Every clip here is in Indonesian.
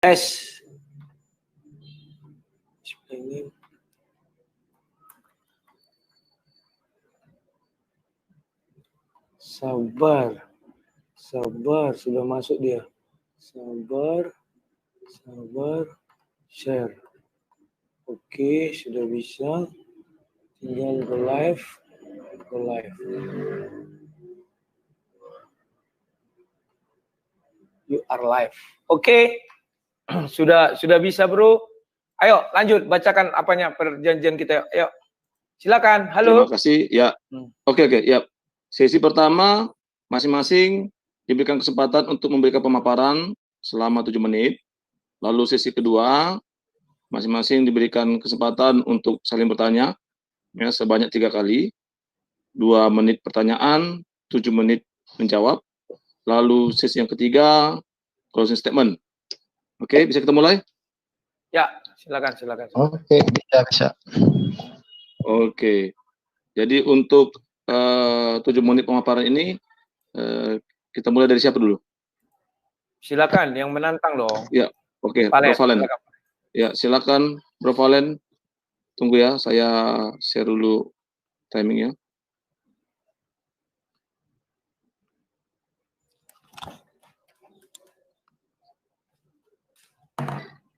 S. Ini. Sabar. Sabar, sudah masuk dia. Sabar. Sabar. Share. Oke, sudah bisa. Tinggal go live. Go live. You are live. Oke. Sudah bisa, Bro. Ayo, lanjut bacakan apanya perjanjian kita. Ayo. Silakan. Halo. Terima kasih. Ya. Oke, ya. Sesi pertama masing-masing diberikan kesempatan untuk memberikan pemaparan selama 7 menit. Lalu sesi kedua masing-masing diberikan kesempatan untuk saling bertanya ya sebanyak 3 kali. 2 menit pertanyaan, 7 menit menjawab. Lalu sesi yang ketiga closing statement. Oke, bisa kita mulai? Ya, silakan. Oke, bisa. Oke. Jadi untuk 7 menit pemaparan ini kita mulai dari siapa dulu? Silakan, yang menantang dong. Ya, oke, Bro Valen. Ya, silakan Bro Valen. Tunggu ya, saya share dulu timingnya.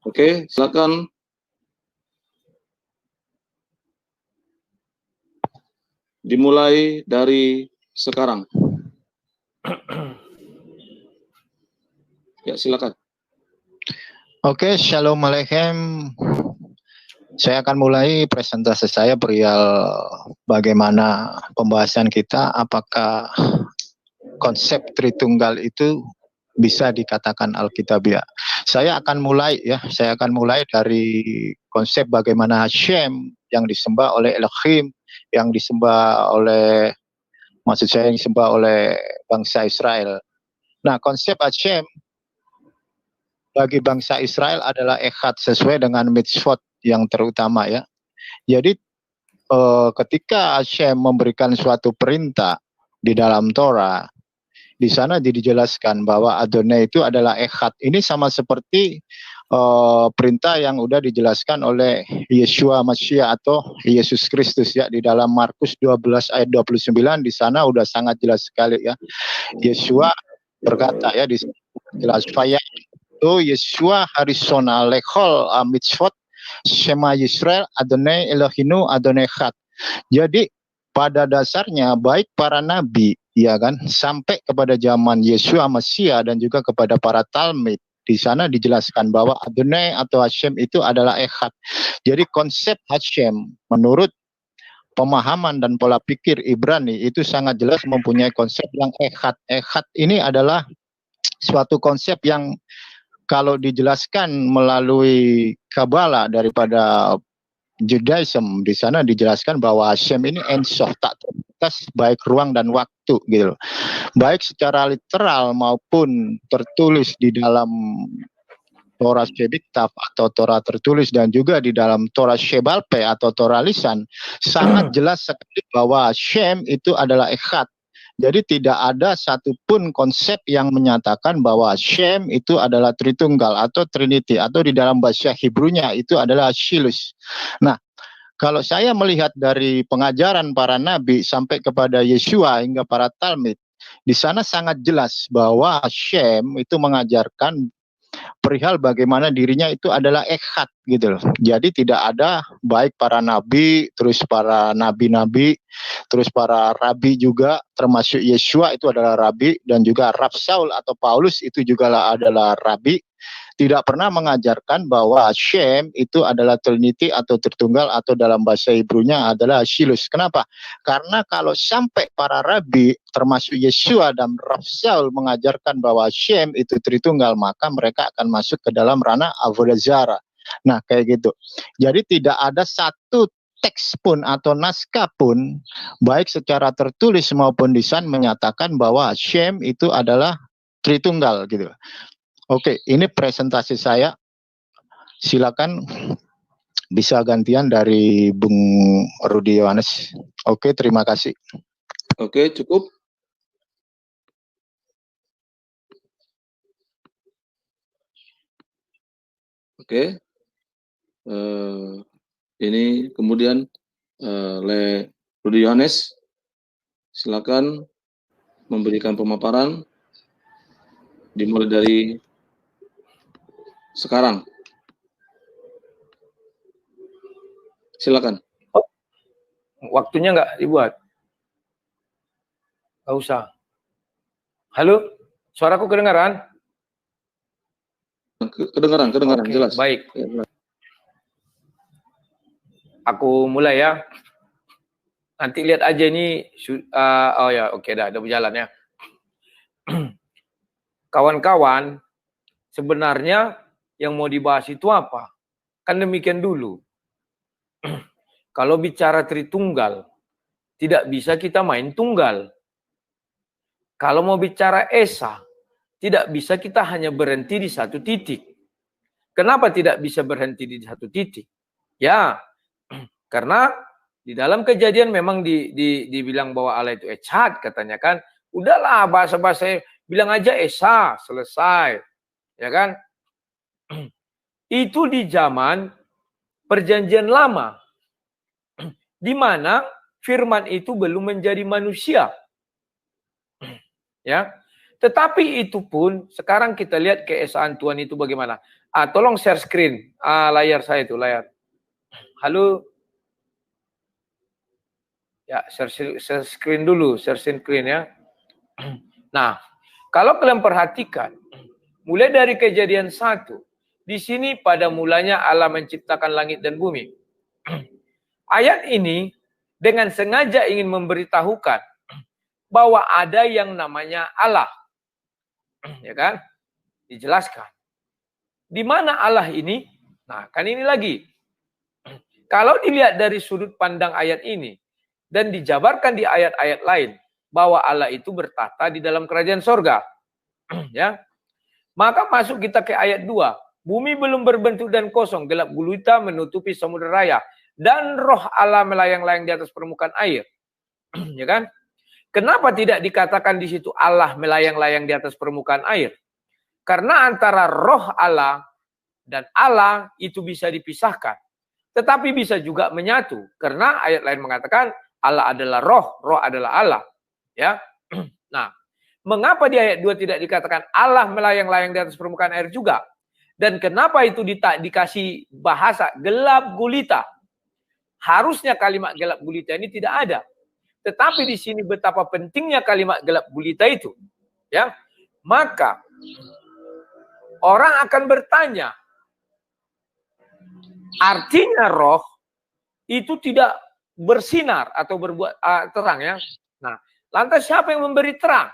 Oke, silakan. Dimulai dari sekarang. Ya, silakan. Oke, Shalom Alaikum. Saya akan mulai presentasi saya perihal bagaimana pembahasan kita, apakah konsep Tritunggal itu bisa dikatakan Alkitabiah. Saya akan mulai dari konsep bagaimana Hashem yang disembah oleh Elohim, yang disembah oleh bangsa Israel. Nah, konsep Hashem bagi bangsa Israel adalah echad sesuai dengan mitzvot yang terutama ya. Jadi ketika Hashem memberikan suatu perintah di dalam Torah, di sana dijelaskan bahwa Adonai itu adalah echad. Ini sama seperti perintah yang udah dijelaskan oleh Yeshua Mashiach atau Yesus Kristus ya di dalam Markus 12 ayat 29. Di sana udah sangat jelas sekali ya. Yeshua berkata ya di jelas faya itu Yeshua harisona lechol mitzvot Shema Yisrael Adonai Elohinu Adonai Echad. Jadi pada dasarnya baik para nabi ya kan sampai kepada zaman Yeshua Mesias dan juga kepada para talmid di sana dijelaskan bahwa Adonai atau Hashem itu adalah Echad. Jadi konsep Hashem menurut pemahaman dan pola pikir Ibrani itu sangat jelas mempunyai konsep yang Echad. Echad ini adalah suatu konsep yang kalau dijelaskan melalui Kabbalah daripada Judaism, di sana dijelaskan bahwa Hashem ini Ensof, tak terbatas baik ruang dan waktu gitu. Baik secara literal maupun tertulis di dalam Torah Shebiktav atau Torah tertulis dan juga di dalam Torah Shebalpe atau Torah lisan sangat jelas sekali bahwa Hashem itu adalah Echad. Jadi tidak ada satupun konsep yang menyatakan bahwa Hashem itu adalah Tritunggal atau Trinity atau di dalam bahasa Hebrunya itu adalah Shilus. Nah, kalau saya melihat dari pengajaran para nabi sampai kepada Yeshua hingga para talmid, di sana sangat jelas bahwa Hashem itu mengajarkan perihal bagaimana dirinya itu adalah echad gitu loh. Jadi tidak ada baik para nabi, terus para nabi-nabi, terus para rabi juga termasuk Yeshua itu adalah rabi dan juga Rab Saul atau Paulus itu juga adalah rabi. Tidak pernah mengajarkan bahwa Hashem itu adalah Trinity atau Tritunggal atau dalam bahasa Hebrunya adalah Shilus. Kenapa? Karena kalau sampai para rabi termasuk Yeshua dan Rab Saul mengajarkan bahwa Hashem itu Tritunggal, maka mereka akan masuk ke dalam ranah Avodah Zarah. Nah, kayak gitu. Jadi tidak ada satu teks pun atau naskah pun baik secara tertulis maupun lisan menyatakan bahwa Hashem itu adalah Tritunggal gitu. Oke, ini presentasi saya. Silakan bisa gantian dari Bung Rudi Yohanes. Oke, terima kasih. Oke, cukup. Oke. Ini kemudian Le Rudi Yohanes, silakan memberikan pemaparan dimulai dari sekarang. Silakan. Waktunya nggak dibuat? Nggak usah. Halo, suaraku kedengaran? Kedengaran, Oke, jelas. baik. Aku mulai ya. Nanti lihat aja ini. Oh ya, oke dah, udah berjalan ya. Kawan-kawan, sebenarnya yang mau dibahas itu apa? Kan demikian dulu. Kalau bicara Tritunggal, tidak bisa kita main tunggal. Kalau mau bicara Esa, tidak bisa kita hanya berhenti di satu titik. Kenapa tidak bisa berhenti di satu titik? Ya, karena di dalam kejadian memang dibilang bahwa Allah itu echad, katanya kan. Udahlah bahasa-bahasa bilang aja Esa, selesai. Ya kan? Itu di zaman perjanjian lama. Di mana firman itu belum menjadi manusia. Ya. Tetapi itu pun sekarang kita lihat keesaan Tuhan itu bagaimana. Tolong share screen layar saya itu, layar. Halo. Ya, share screen dulu, share screen ya. Nah, kalau kalian perhatikan, mulai dari kejadian 1, di sini pada mulanya Allah menciptakan langit dan bumi. Ayat ini dengan sengaja ingin memberitahukan bahwa ada yang namanya Allah. Ya kan? Dijelaskan. Di mana Allah ini? Nah, kan ini lagi. Kalau dilihat dari sudut pandang ayat ini dan dijabarkan di ayat-ayat lain bahwa Allah itu bertahta di dalam kerajaan sorga. Ya. Maka masuk kita ke ayat 2. Bumi belum berbentuk dan kosong, gelap gulita menutupi samudera raya, dan roh Allah melayang-layang di atas permukaan air. Ya kan? Kenapa tidak dikatakan di situ Allah melayang-layang di atas permukaan air? Karena antara roh Allah dan Allah itu bisa dipisahkan. Tetapi bisa juga menyatu. Karena ayat lain mengatakan Allah adalah roh, roh adalah Allah. Ya. Nah, mengapa di ayat 2 tidak dikatakan Allah melayang-layang di atas permukaan air juga? Dan kenapa itu dikasih bahasa gelap gulita? Harusnya kalimat gelap gulita ini tidak ada. Tetapi di sini betapa pentingnya kalimat gelap gulita itu. Ya. Maka orang akan bertanya, artinya roh itu tidak bersinar atau berbuat terang ya. Nah, lantas siapa yang memberi terang?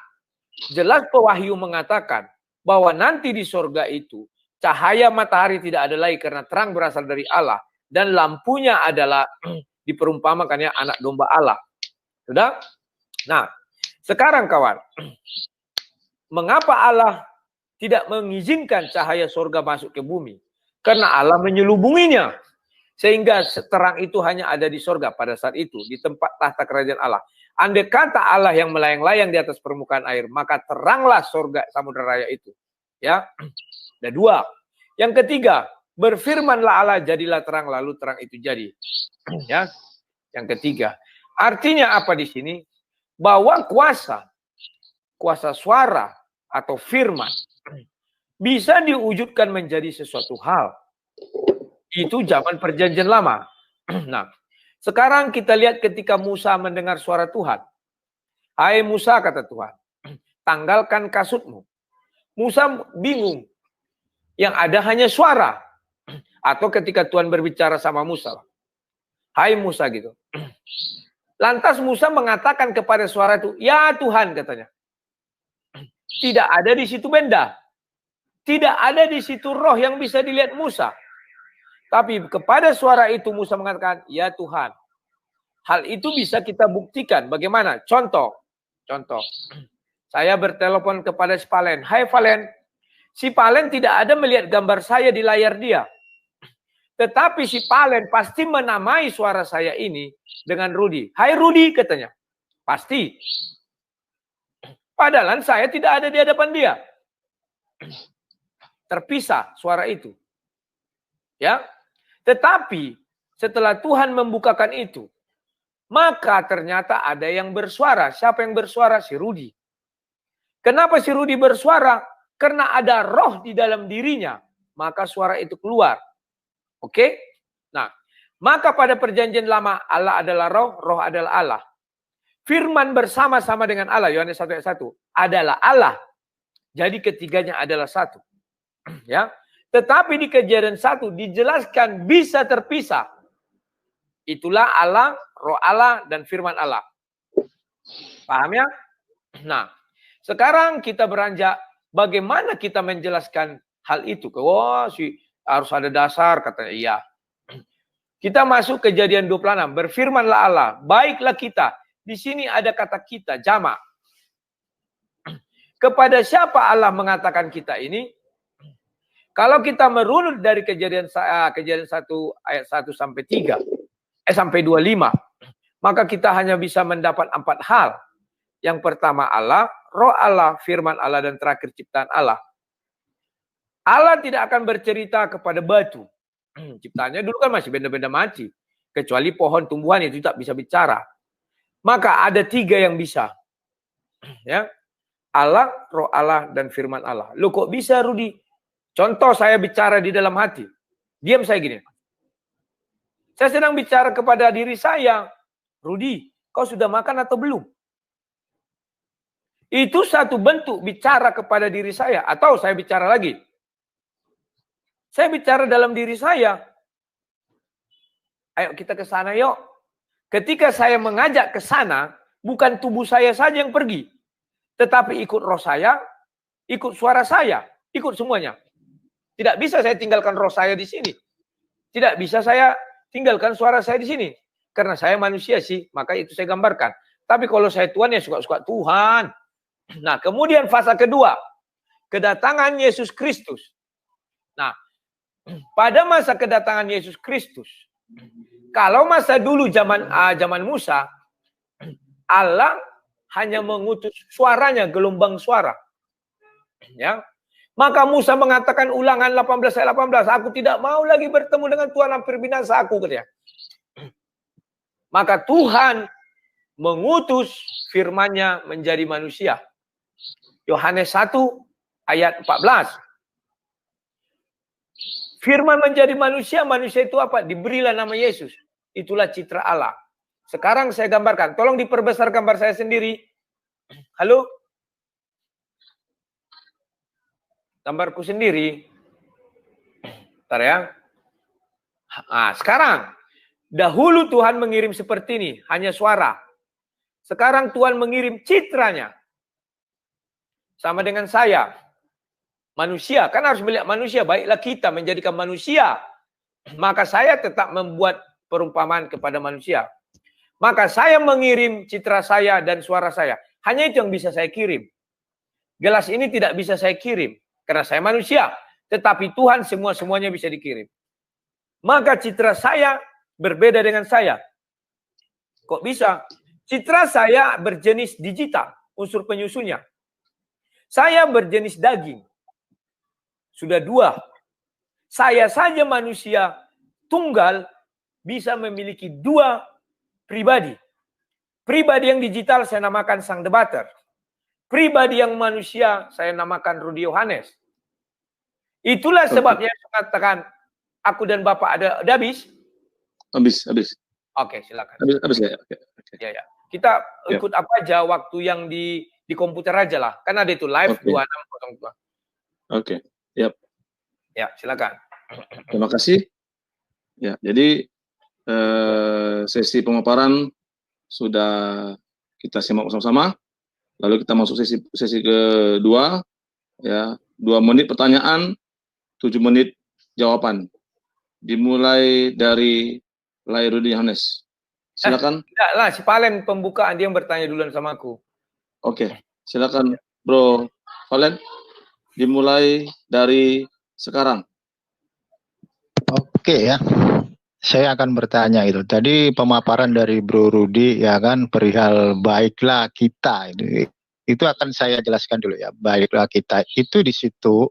Jelas pewahyu mengatakan bahwa nanti di sorga itu cahaya matahari tidak ada lagi karena terang berasal dari Allah. Dan lampunya adalah diperumpamakannya anak domba Allah. Sudah? Nah, sekarang kawan, mengapa Allah tidak mengizinkan cahaya sorga masuk ke bumi? Karena Allah menyelubunginya. Sehingga terang itu hanya ada di sorga pada saat itu, di tempat tahta kerajaan Allah. Andai kata Allah yang melayang-layang di atas permukaan air, maka teranglah sorga samudera raya itu. Ya, ada 2. Yang ketiga, berfirmanlah Allah, jadilah terang, lalu terang itu jadi. Ya, yang ketiga. Artinya apa di sini? Bahwa kuasa suara atau firman bisa diwujudkan menjadi sesuatu hal. Itu zaman perjanjian lama. Nah, sekarang kita lihat ketika Musa mendengar suara Tuhan. Hai Musa, kata Tuhan, tanggalkan kasutmu. Musa bingung. Yang ada hanya suara. Atau ketika Tuhan berbicara sama Musa. Hai Musa gitu. Lantas Musa mengatakan kepada suara itu, ya Tuhan katanya. Tidak ada di situ benda. Tidak ada di situ roh yang bisa dilihat Musa. Tapi kepada suara itu Musa mengatakan, ya Tuhan. Hal itu bisa kita buktikan. Bagaimana? Contoh. Saya bertelepon kepada si Palen. Hai Palen. Si Palen tidak ada melihat gambar saya di layar dia. Tetapi si Palen pasti menamai suara saya ini dengan Rudi. Hai Rudi katanya. Pasti. Padahal saya tidak ada di hadapan dia. Terpisah suara itu. Ya. Tetapi setelah Tuhan membukakan itu, maka ternyata ada yang bersuara. Siapa yang bersuara? Si Rudi. Kenapa si Rudi bersuara? Karena ada roh di dalam dirinya. Maka suara itu keluar. Oke? Nah, maka pada perjanjian lama Allah adalah roh, roh adalah Allah. Firman bersama-sama dengan Allah, Yohanes 1 ayat 1, adalah Allah. Jadi ketiganya adalah satu. Ya. Tetapi di Kejadian 1 dijelaskan bisa terpisah. Itulah Allah, roh Allah, dan firman Allah. Paham ya? Nah, sekarang kita beranjak bagaimana kita menjelaskan hal itu. Oh, harus ada dasar, katanya. Iya. Kita masuk Kejadian 26. Berfirmanlah Allah, baiklah kita. Di sini ada kata kita, jamak. Kepada siapa Allah mengatakan kita ini? Kalau kita merunut dari Kejadian 1 ayat 1 sampai 3, sampai 25, maka kita hanya bisa mendapat 4 hal. Yang pertama Allah, roh Allah, firman Allah, dan terakhir ciptaan Allah. Allah tidak akan bercerita kepada batu. Ciptaannya dulu kan masih benda-benda mati. Kecuali pohon tumbuhan itu tak bisa bicara. Maka ada 3 yang bisa. Ya, Allah, roh Allah, dan firman Allah. Loh kok bisa, Rudi? Contoh saya bicara di dalam hati. Diam saya gini. Saya sedang bicara kepada diri saya. Rudi, kau sudah makan atau belum? Itu satu bentuk bicara kepada diri saya. Atau saya bicara lagi. Saya bicara dalam diri saya. Ayo kita ke sana yuk. Ketika saya mengajak ke sana, bukan tubuh saya saja yang pergi. Tetapi ikut roh saya, ikut suara saya, ikut semuanya. Tidak bisa saya tinggalkan roh saya di sini. Tidak bisa saya tinggalkan suara saya di sini. Karena saya manusia sih, maka itu saya gambarkan. Tapi kalau saya Tuhan, ya suka-suka Tuhan. Nah, kemudian fase kedua, kedatangan Yesus Kristus. Nah, pada masa kedatangan Yesus Kristus, kalau masa dulu zaman Musa, Allah hanya mengutus suaranya, gelombang suara. Ya. Maka Musa mengatakan Ulangan 18 ayat 18, aku tidak mau lagi bertemu dengan Tuhan, hampir binasa aku, katanya. Maka Tuhan mengutus firman-Nya menjadi manusia. Yohanes 1 ayat 14. Firman menjadi manusia, manusia itu apa? Diberilah nama Yesus. Itulah citra Allah. Sekarang saya gambarkan. Tolong diperbesar gambar saya sendiri. Halo? Gambarku sendiri. Bentar ya. Nah, sekarang. Dahulu Tuhan mengirim seperti ini. Hanya suara. Sekarang Tuhan mengirim citranya. Sama dengan saya. Manusia. Kan harus melihat manusia. Baiklah kita menjadikan manusia. Maka saya tetap membuat perumpamaan kepada manusia. Maka saya mengirim citra saya dan suara saya. Hanya itu yang bisa saya kirim. Gelas ini tidak bisa saya kirim. Karena saya manusia. Tetapi Tuhan semuanya bisa dikirim. Maka citra saya berbeda dengan saya. Kok bisa? Citra saya berjenis digital. Unsur penyusunnya. Saya berjenis daging. Sudah 2. Saya saja manusia tunggal bisa memiliki 2 pribadi. Pribadi yang digital saya namakan sang debater. Pribadi yang manusia saya namakan Rudi Yohanes. Itulah sebabnya saya katakan aku dan Bapak ada habis. Habis. Oke, silakan. Habis ya. Oke. Ya. Kita ikut apa aja waktu yang di komputer aja lah. Kan ada itu live 2602. Oke. Yap. Ya, silakan. Terima kasih. Ya, jadi sesi pemaparan sudah kita simak bersama-sama. Lalu kita masuk sesi kedua, ya, 2 menit pertanyaan, 7 menit jawaban. Dimulai dari Rudi Yohanes. Silakan. Tidak lah, si Valen pembukaan, dia yang bertanya duluan sama aku. Oke, silakan Bro Valen. Dimulai dari sekarang. Oke ya. Saya akan bertanya itu. Tadi pemaparan dari Bro Rudi ya kan perihal baiklah kita itu akan saya jelaskan dulu ya. Baiklah kita itu di situ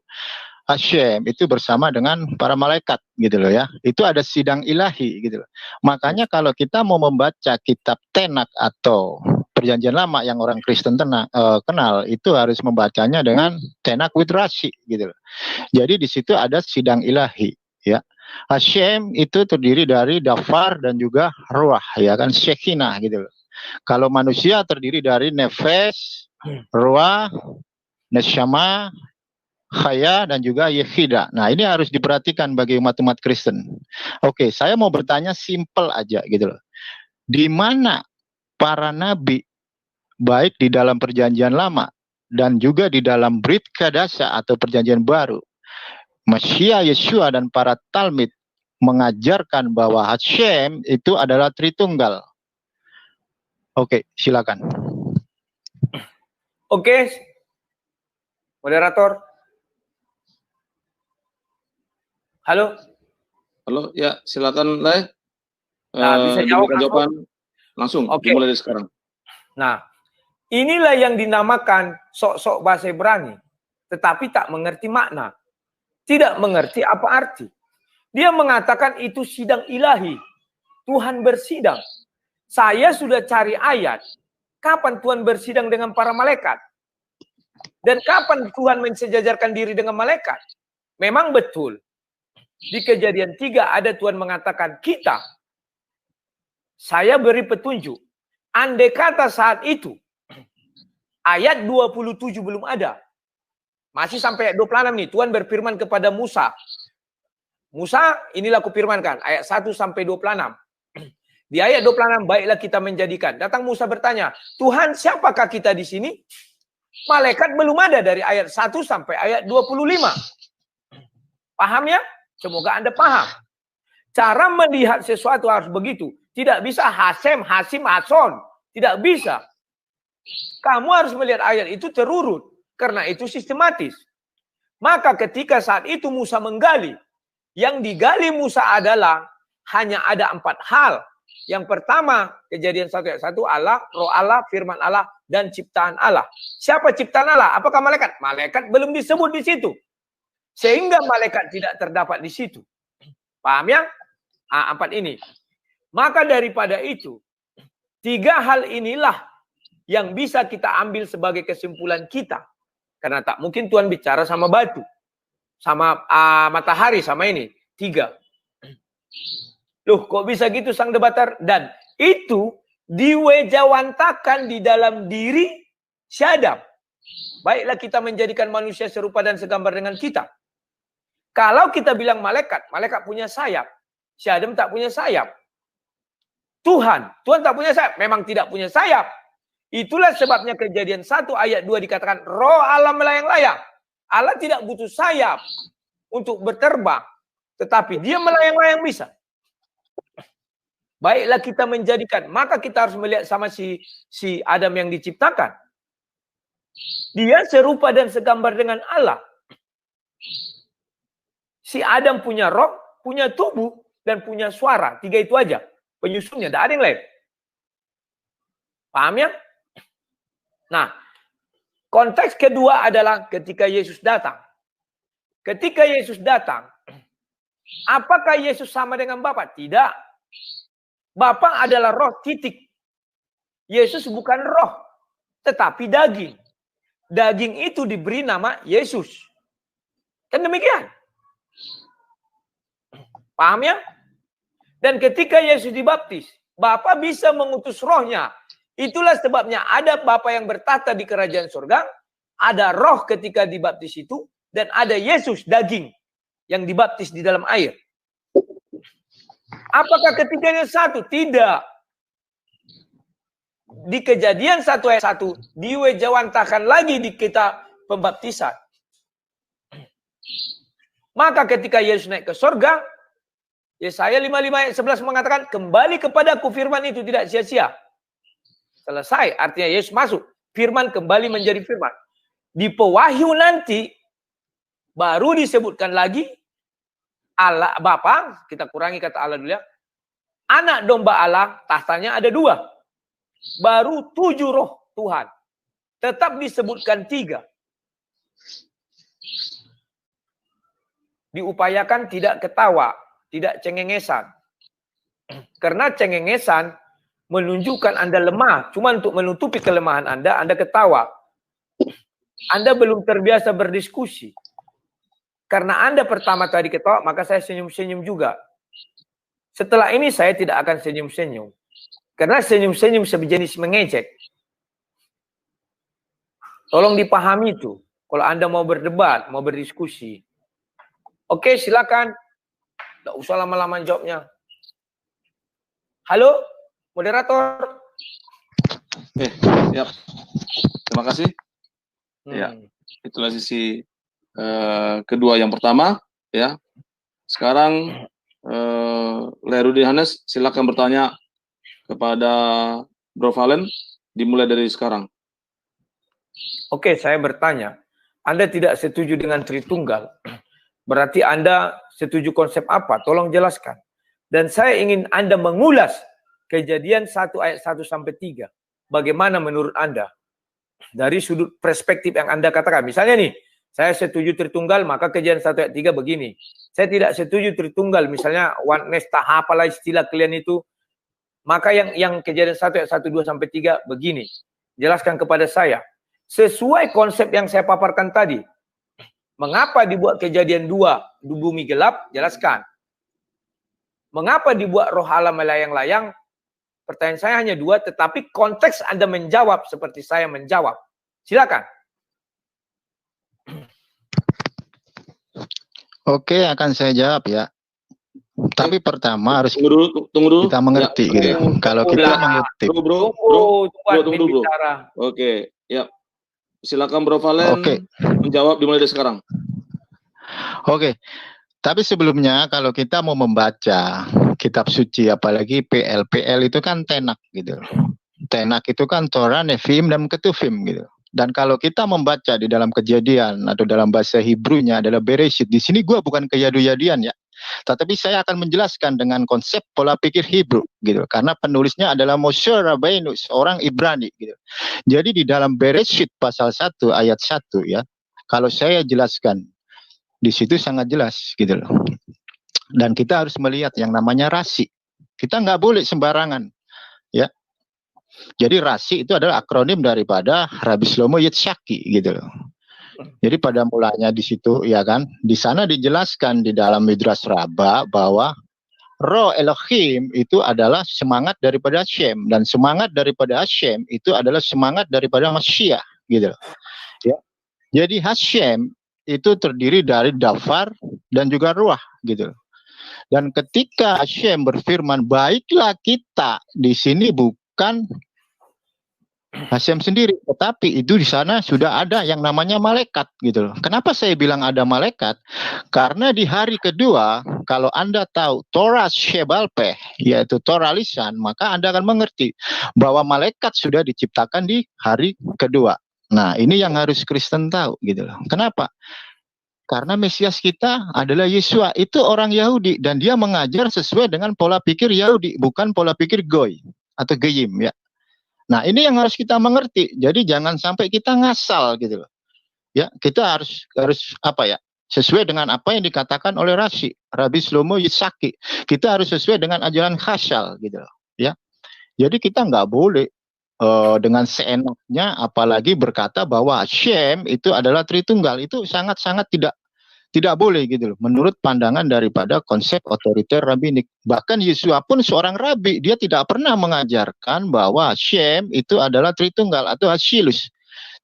Hashem itu bersama dengan para malaikat gitu loh ya. Itu ada sidang ilahi gitu loh. Makanya kalau kita mau membaca kitab Tenak atau Perjanjian Lama yang orang Kristen kenal, itu harus membacanya dengan Tenak with Rashi gitu loh. Jadi di situ ada sidang ilahi ya. Hashem itu terdiri dari dafar dan juga ruah ya kan, Shekinah gitu loh. Kalau manusia terdiri dari nefes, ruah, neshama, khaya, dan juga yehida. Nah, ini harus diperhatikan bagi umat-umat Kristen. Oke, saya mau bertanya simple aja gitu loh. Di mana para nabi, baik di dalam Perjanjian Lama dan juga di dalam Brit Kadasa atau Perjanjian Baru, Masya Yeshua dan para Talmid mengajarkan bahwa Hashem itu adalah Tritunggal. Oke, silakan. Oke, moderator. Halo. Halo, ya silakan Lai. Nah, bisa jawab jawaban langsung. Dimulai dari sekarang. Nah, inilah yang dinamakan sok-sok bahasa Ibrani, tetapi tak mengerti makna, tidak mengerti apa arti. Dia mengatakan itu sidang ilahi, Tuhan bersidang. Saya sudah cari ayat, kapan Tuhan bersidang dengan para malaikat? Dan kapan Tuhan mensejajarkan diri dengan malaikat? Memang betul. Di Kejadian 3 ada Tuhan mengatakan kita. Saya beri petunjuk. Andai kata saat itu ayat 27 belum ada. Masih sampai ayat 26 nih. Tuhan berfirman kepada Musa. Musa, inilah kupirmankan. Ayat 1 sampai 26. Di ayat 26, baiklah kita menjadikan. Datang Musa bertanya, Tuhan siapakah kita di sini? Malaikat belum ada dari ayat 1 sampai ayat 25. Paham ya? Semoga Anda paham. Cara melihat sesuatu harus begitu. Tidak bisa Hasem, Hasim, Hason. Tidak bisa. Kamu harus melihat ayat itu terurut. Karena itu sistematis. Maka ketika saat itu Musa menggali. Yang digali Musa adalah hanya ada 4 hal. Yang pertama, Kejadian 1 ayat 1, Allah, roh Allah, firman Allah, dan ciptaan Allah. Siapa ciptaan Allah? Apakah malaikat? Malaikat belum disebut di situ. Sehingga malaikat tidak terdapat di situ. Paham ya? 4 ini. Maka daripada itu, 3 hal inilah yang bisa kita ambil sebagai kesimpulan kita. Karena tak mungkin Tuhan bicara sama batu. Sama matahari, sama ini. 3. Loh, kok bisa gitu sang debater? Dan itu diwejawantakan di dalam diri si Adam. Baiklah kita menjadikan manusia serupa dan segambar dengan kita. Kalau kita bilang malaikat, malaikat punya sayap. Si Adam tak punya sayap. Tuhan tak punya sayap. Memang tidak punya sayap. Itulah sebabnya Kejadian 1 ayat 2 dikatakan, roh Allah melayang-layang. Allah tidak butuh sayap untuk berterbang. Tetapi dia melayang-layang bisa. Baiklah kita menjadikan. Maka kita harus melihat sama si Adam yang diciptakan. Dia serupa dan segambar dengan Allah. Si Adam punya roh, punya tubuh, dan punya suara. 3 itu aja. Penyusunnya, tidak ada yang lain. Paham ya? Nah, konteks kedua adalah ketika Yesus datang. Ketika Yesus datang, apakah Yesus sama dengan Bapa? Tidak. Bapa adalah roh, titik. Yesus bukan roh, tetapi daging. Daging itu diberi nama Yesus. Kan demikian. Paham ya? Dan ketika Yesus dibaptis, Bapa bisa mengutus rohnya. Itulah sebabnya ada Bapa yang bertata di kerajaan surga, ada roh ketika dibaptis itu, dan ada Yesus daging yang dibaptis di dalam air. Apakah ketiganya satu? Tidak. Di Kejadian 1 ayat 1 diwejawantakan lagi di kitab pembaptisan. Maka ketika Yesus naik ke surga, Yesaya 55 ayat 11 mengatakan, kembali kepadaku firman itu tidak sia-sia. Selesai, artinya Yesus masuk. Firman kembali menjadi firman. Di pewahyu nanti, baru disebutkan lagi, Allah Bapa, kita kurangi kata Allah dulu ya. Anak domba Allah, tahtanya ada 2. Baru 7 roh Tuhan. Tetap disebutkan 3. diupayakan tidak ketawa, tidak cengengesan. Karena cengengesan menunjukkan Anda lemah, cuma untuk menutupi kelemahan Anda ketawa. Anda belum terbiasa berdiskusi. Karena Anda pertama tadi ketawa, maka saya senyum-senyum juga. Setelah ini saya tidak akan senyum-senyum. Karena senyum-senyum sejenis mengejek. Tolong dipahami itu. Kalau Anda mau berdebat, mau berdiskusi. Oke, silakan. Tidak usah lama-lama jawabnya. Halo, moderator. Ya. Terima kasih. Ya, itulah sisi kedua. Yang pertama, ya. Sekarang Lerudi Hanes, silakan bertanya kepada Bro Valen, dimulai dari sekarang. Oke, saya bertanya. Anda tidak setuju dengan Tritunggal. Berarti Anda setuju konsep apa? Tolong jelaskan. Dan saya ingin Anda mengulas kejadian 1 ayat 1 sampai 3. Bagaimana menurut Anda? Dari sudut perspektif yang Anda katakan. Misalnya nih, saya setuju Tritunggal, maka kejadian 1 ayat 3 begini. Saya tidak setuju Tritunggal, misalnya oneness, apalah istilah kalian itu. Maka yang kejadian 1 ayat 1, 2 sampai 3 begini. Jelaskan kepada saya. Sesuai konsep yang saya paparkan tadi. Mengapa dibuat kejadian 2 di bumi gelap? Jelaskan. Mengapa dibuat roh Allah melayang-layang? Pertanyaan saya hanya 2, tetapi konteks Anda menjawab seperti saya menjawab. Silakan. Oke, akan saya jawab ya. Tapi pertama harus tunggu dulu. Kita mengerti ya, gitu. Kalau kita mengerti. Bro. Oke, ya. Silakan Bro Valen menjawab dimulai dari sekarang. Oke. Tapi sebelumnya kalau kita mau membaca kitab suci, apalagi PL itu kan Tenak gitu. Tenak itu kan Torah, Nefim, dan Ketuvim gitu. Dan kalau kita membaca di dalam Kejadian atau dalam bahasa Hebrunya adalah Bereshit. Di sini gua bukan kejadian ya. Tetapi saya akan menjelaskan dengan konsep pola pikir Hebrew gitu. Karena penulisnya adalah Moshe Rabbeinu, orang Ibrani gitu. Jadi di dalam Bereshit pasal 1 ayat 1 ya. Kalau saya jelaskan di situ sangat jelas gitu loh. Dan kita harus melihat yang namanya rasi. Kita nggak boleh sembarangan ya. Jadi rasi itu adalah akronim daripada Rabbi Shlomo Yitzhaki gitu loh. Jadi pada mulanya di situ ya kan, di sana dijelaskan di dalam Midrash Rabbah bahwa Roh Elohim itu adalah semangat daripada Hashem, dan semangat daripada Hashem itu adalah semangat daripada Mashiach gitu. Ya. Jadi Hashem itu terdiri dari dafar dan juga ruah gitu. Dan ketika Hashem berfirman, baiklah kita, di sini bukan Hashem sendiri, tetapi itu di sana sudah ada yang namanya malaikat gitu loh. Kenapa saya bilang ada malaikat? Karena di hari kedua, kalau Anda tahu Torah Shebalpeh, yaitu Torah lisan, maka Anda akan mengerti bahwa malaikat sudah diciptakan di hari kedua. Nah, ini yang harus Kristen tahu gitu loh. Kenapa? Karena Mesias kita adalah Yesua, itu orang Yahudi, dan dia mengajar sesuai dengan pola pikir Yahudi, bukan pola pikir Goy atau Goyim ya. Nah, ini yang harus kita mengerti. Jadi jangan sampai kita ngasal gitu loh. Ya, kita harus apa ya? Sesuai dengan apa yang dikatakan oleh Rabbi Shlomo Yitzhaki. Kita harus sesuai dengan ajaran Chashal gitu loh. Ya. Jadi kita nggak boleh dengan seenaknya apalagi berkata bahwa Hashem itu adalah Tritunggal. Itu sangat-sangat tidak boleh gitu loh, menurut pandangan daripada konsep otoriter rabbinik. Bahkan Yesua pun seorang rabi, dia tidak pernah mengajarkan bahwa Hashem itu adalah Tritunggal atau Hashilus.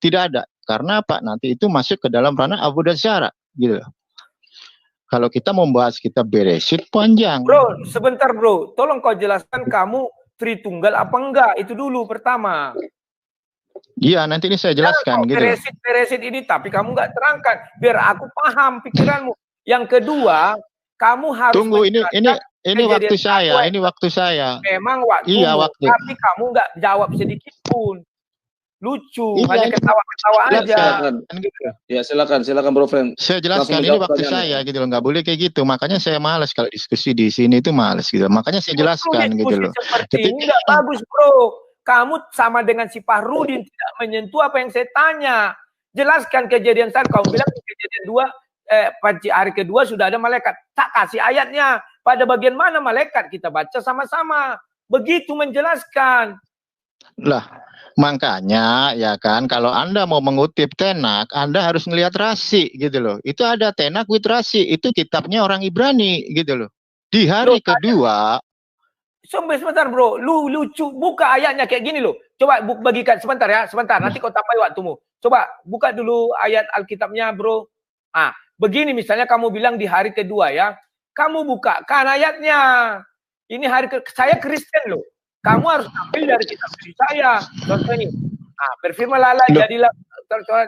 Tidak ada. Karena apa? Nanti itu masuk ke dalam ranah Avodah Zarah gitu loh. Kalau kita membahas kitab Bereshit panjang. Bro, sebentar bro, tolong kau jelaskan kamu Tritunggal apa enggak? Itu dulu pertama. Iya, nanti ini saya jelaskan gitu. Bereshit ini, tapi kamu nggak terangkan. Biar aku paham pikiranmu. Yang kedua, kamu harus tunggu, ini waktu saya, ini waktu saya. Memang waktu. Iya, waktu. Tapi kamu nggak jawab sedikit pun. Lucu, hanya ketawa-ketawa aja. Ya, silakan Bro Valen. Saya jelaskan ini waktu saya gitu loh, nggak boleh kayak gitu. Makanya saya malas kalau diskusi di sini itu malas gitu. Makanya saya jelaskan gitu loh. Seperti ini nggak bagus bro. Kamu sama dengan si Fahrudin tidak menyentuh apa yang saya tanya. Jelaskan kejadian 1. Kamu bilang kejadian 2 hari kedua sudah ada malaikat. Tak kasih ayatnya. Pada bagian mana malaikat? Kita baca sama-sama. Begitu menjelaskan. Lah, makanya ya kan kalau Anda mau mengutip Tenak, Anda harus ngelihat Rasi gitu loh. Itu ada Tenak with Rasi, itu kitabnya orang Ibrani gitu loh. Di hari kedua, sebentar bro, lu lucu, buka ayatnya kayak gini loh. Coba bagikan sebentar ya, sebentar. Nanti kau tambahin waktumu. Coba buka dulu ayat Alkitabnya bro. Begini misalnya kamu bilang di hari kedua ya. Kamu bukakan ayatnya. Ini saya Kristen loh. Kamu harus ambil dari kitab suci saya. Contoh ini. Berfirmanlah Allah, jadilah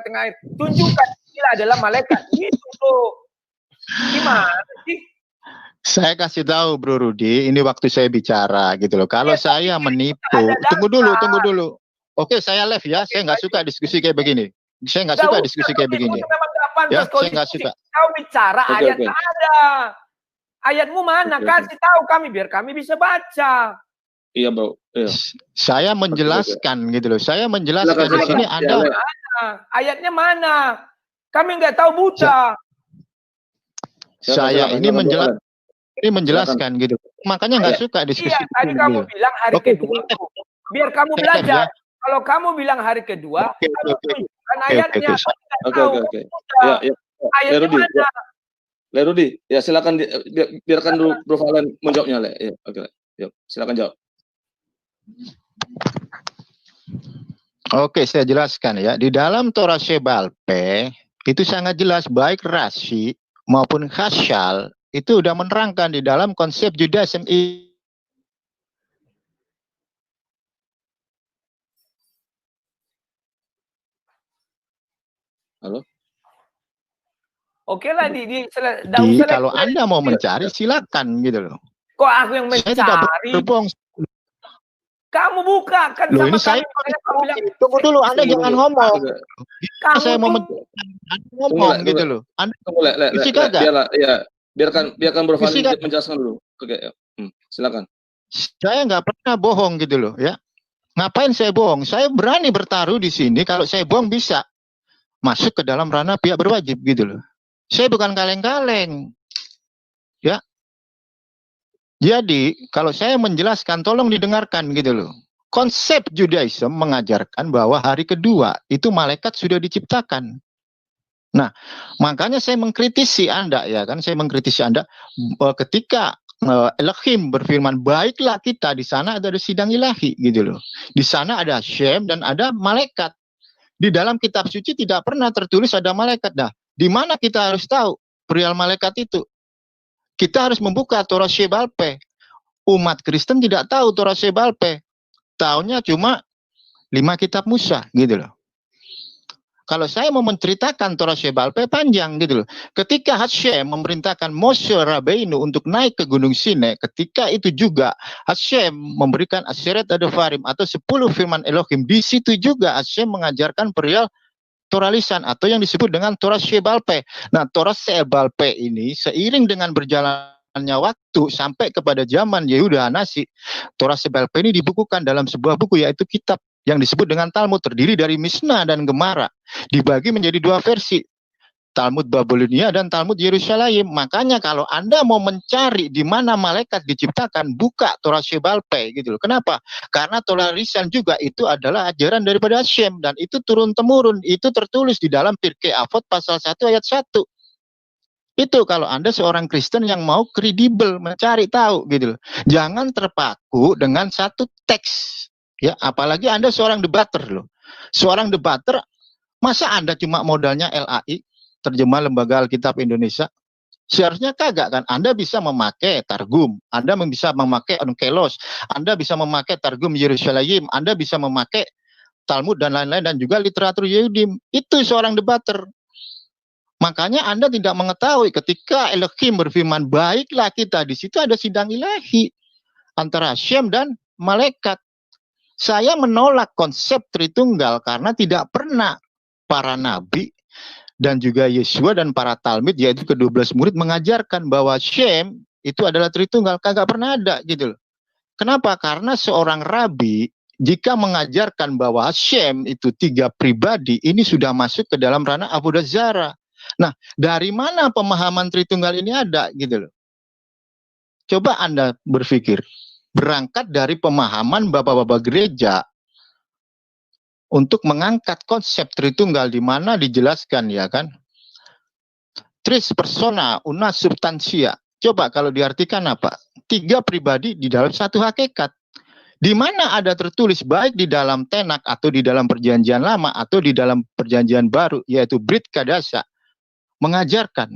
tengah air. Tunjukkan inilah adalah malaikat. Gitu loh. Gimana sih? Saya kasih tahu Bro Rudi, ini waktu saya bicara gitu loh. Kalau saya menipu, tunggu dulu. Oke, saya live ya. Saya nggak suka diskusi kayak begini. Saya nggak suka diskusi kayak begini. Ya, saya nggak suka. Kau bicara ayat ada. Ayatmu mana? Kasih tahu kami biar kami bisa baca. Iya bro. Iya. Saya menjelaskan gitu loh. Saya menjelaskan di sini ada. Ayatnya mana? Kami nggak tahu buta. Saya ini menjelaskan gitu. Makanya nggak suka diskusi. Iya, tadi kamu bilang hari kedua. Biar kamu belajar. Kalau kamu bilang hari kedua, kamu tunjukkan ayatnya. Oke. Ya. Ayatnya mana? Le Rudi, ya silakan biarkan dulu Bro Valen menjawabnya, Le. Ya, oke. Yuk, silakan jawab. Oke, saya jelaskan ya. Di dalam Torah Shebalpeh itu sangat jelas baik Rashi maupun Hasyal itu udah menerangkan di dalam konsep Judaism. Halo? Oke lah, kalau Anda mau mencari, silakan gitu loh. Kok aku yang mencari? Saya tidak berbohong. Kamu buka kan loh, sama ini saya bilang, tunggu dulu, Anda jangan ngomong. Saya mau ngomong gitu loh. Anda biarkan Bro Valen menjelaskan dulu. Oke, silakan. Saya nggak pernah bohong gitu loh, ya. Ngapain saya bohong? Saya berani bertaruh di sini. Kalau saya bohong bisa masuk ke dalam ranah pihak berwajib gitu loh. Saya bukan kaleng-kaleng. Ya. Jadi, kalau saya menjelaskan, tolong didengarkan gitu loh. Konsep Judaism mengajarkan bahwa hari kedua itu malaikat sudah diciptakan. Nah, makanya saya mengkritisi Anda ya kan, saya mengkritisi Anda ketika Elohim berfirman, baiklah kita, di sana ada sidang ilahi gitu loh. Di sana ada Hashem dan ada malaikat. Di dalam kitab suci tidak pernah tertulis ada malaikat. Nah, di mana kita harus tahu perihal malaikat itu? Kita harus membuka Torah Shebalpeh. Umat Kristen tidak tahu Torah Shebalpeh. Taunya cuma 5 kitab Musa gitu loh. Kalau saya mau menceritakan Torah Shebalpeh panjang gitu loh. Ketika Hashem memerintahkan Moshe Rabbeinu untuk naik ke Gunung Sinai, ketika itu juga Hashem memberikan Asyeret Advarim atau 10 firman Elohim. Di situ juga Hashem mengajarkan perihal Torah lisan atau yang disebut dengan Torah Shebalpeh. Nah, Torah Shebalpeh ini seiring dengan berjalannya waktu sampai kepada zaman Yehuda Hanasi, Torah Shebalpeh ini dibukukan dalam sebuah buku, yaitu kitab yang disebut dengan Talmud, terdiri dari Mishnah dan Gemara, dibagi menjadi 2 versi, Talmud Babilonia dan Talmud Yerusalem. Makanya kalau Anda mau mencari di mana malaikat diciptakan, buka Torah Shebalpeh gitu loh. Kenapa? Karena Torah lisan juga itu adalah ajaran daripada Hashem dan itu turun-temurun, itu tertulis di dalam Pirkei Avot pasal 1 ayat 1. Itu kalau Anda seorang Kristen yang mau kredibel, mencari tahu gitu loh. Jangan terpaku dengan satu teks. Ya, apalagi Anda seorang debater loh. Seorang debater, masa Anda cuma modalnya LAI, terjemah Lembaga Alkitab Indonesia? Seharusnya kagak kan? Anda bisa memakai Targum, Anda bisa memakai Onkelos, Anda bisa memakai Targum Yerusalem, Anda bisa memakai Talmud dan lain-lain, dan juga literatur Yehudim. Itu seorang debater. Makanya Anda tidak mengetahui ketika Elohim berfirman, baiklah kita, di situ ada sidang ilahi antara Hashem dan malaikat. Saya menolak konsep Tritunggal karena tidak pernah para nabi dan juga Yesua dan para Talmid, yaitu ke-12 murid, mengajarkan bahwa Hashem itu adalah Tritunggal. Kagak pernah ada gitu loh. Kenapa? Karena seorang rabi jika mengajarkan bahwa Hashem itu 3 pribadi, ini sudah masuk ke dalam ranah Avodah Zarah. Nah, dari mana pemahaman Tritunggal ini ada gitu loh. Coba Anda berpikir, berangkat dari pemahaman bapak-bapak gereja untuk mengangkat konsep Tritunggal di mana dijelaskan ya kan. Tris persona una substantia. Coba kalau diartikan apa? 3 pribadi di dalam satu hakikat. Di mana ada tertulis baik di dalam Tenak atau di dalam Perjanjian Lama atau di dalam Perjanjian Baru, yaitu Brit Kadasa, mengajarkan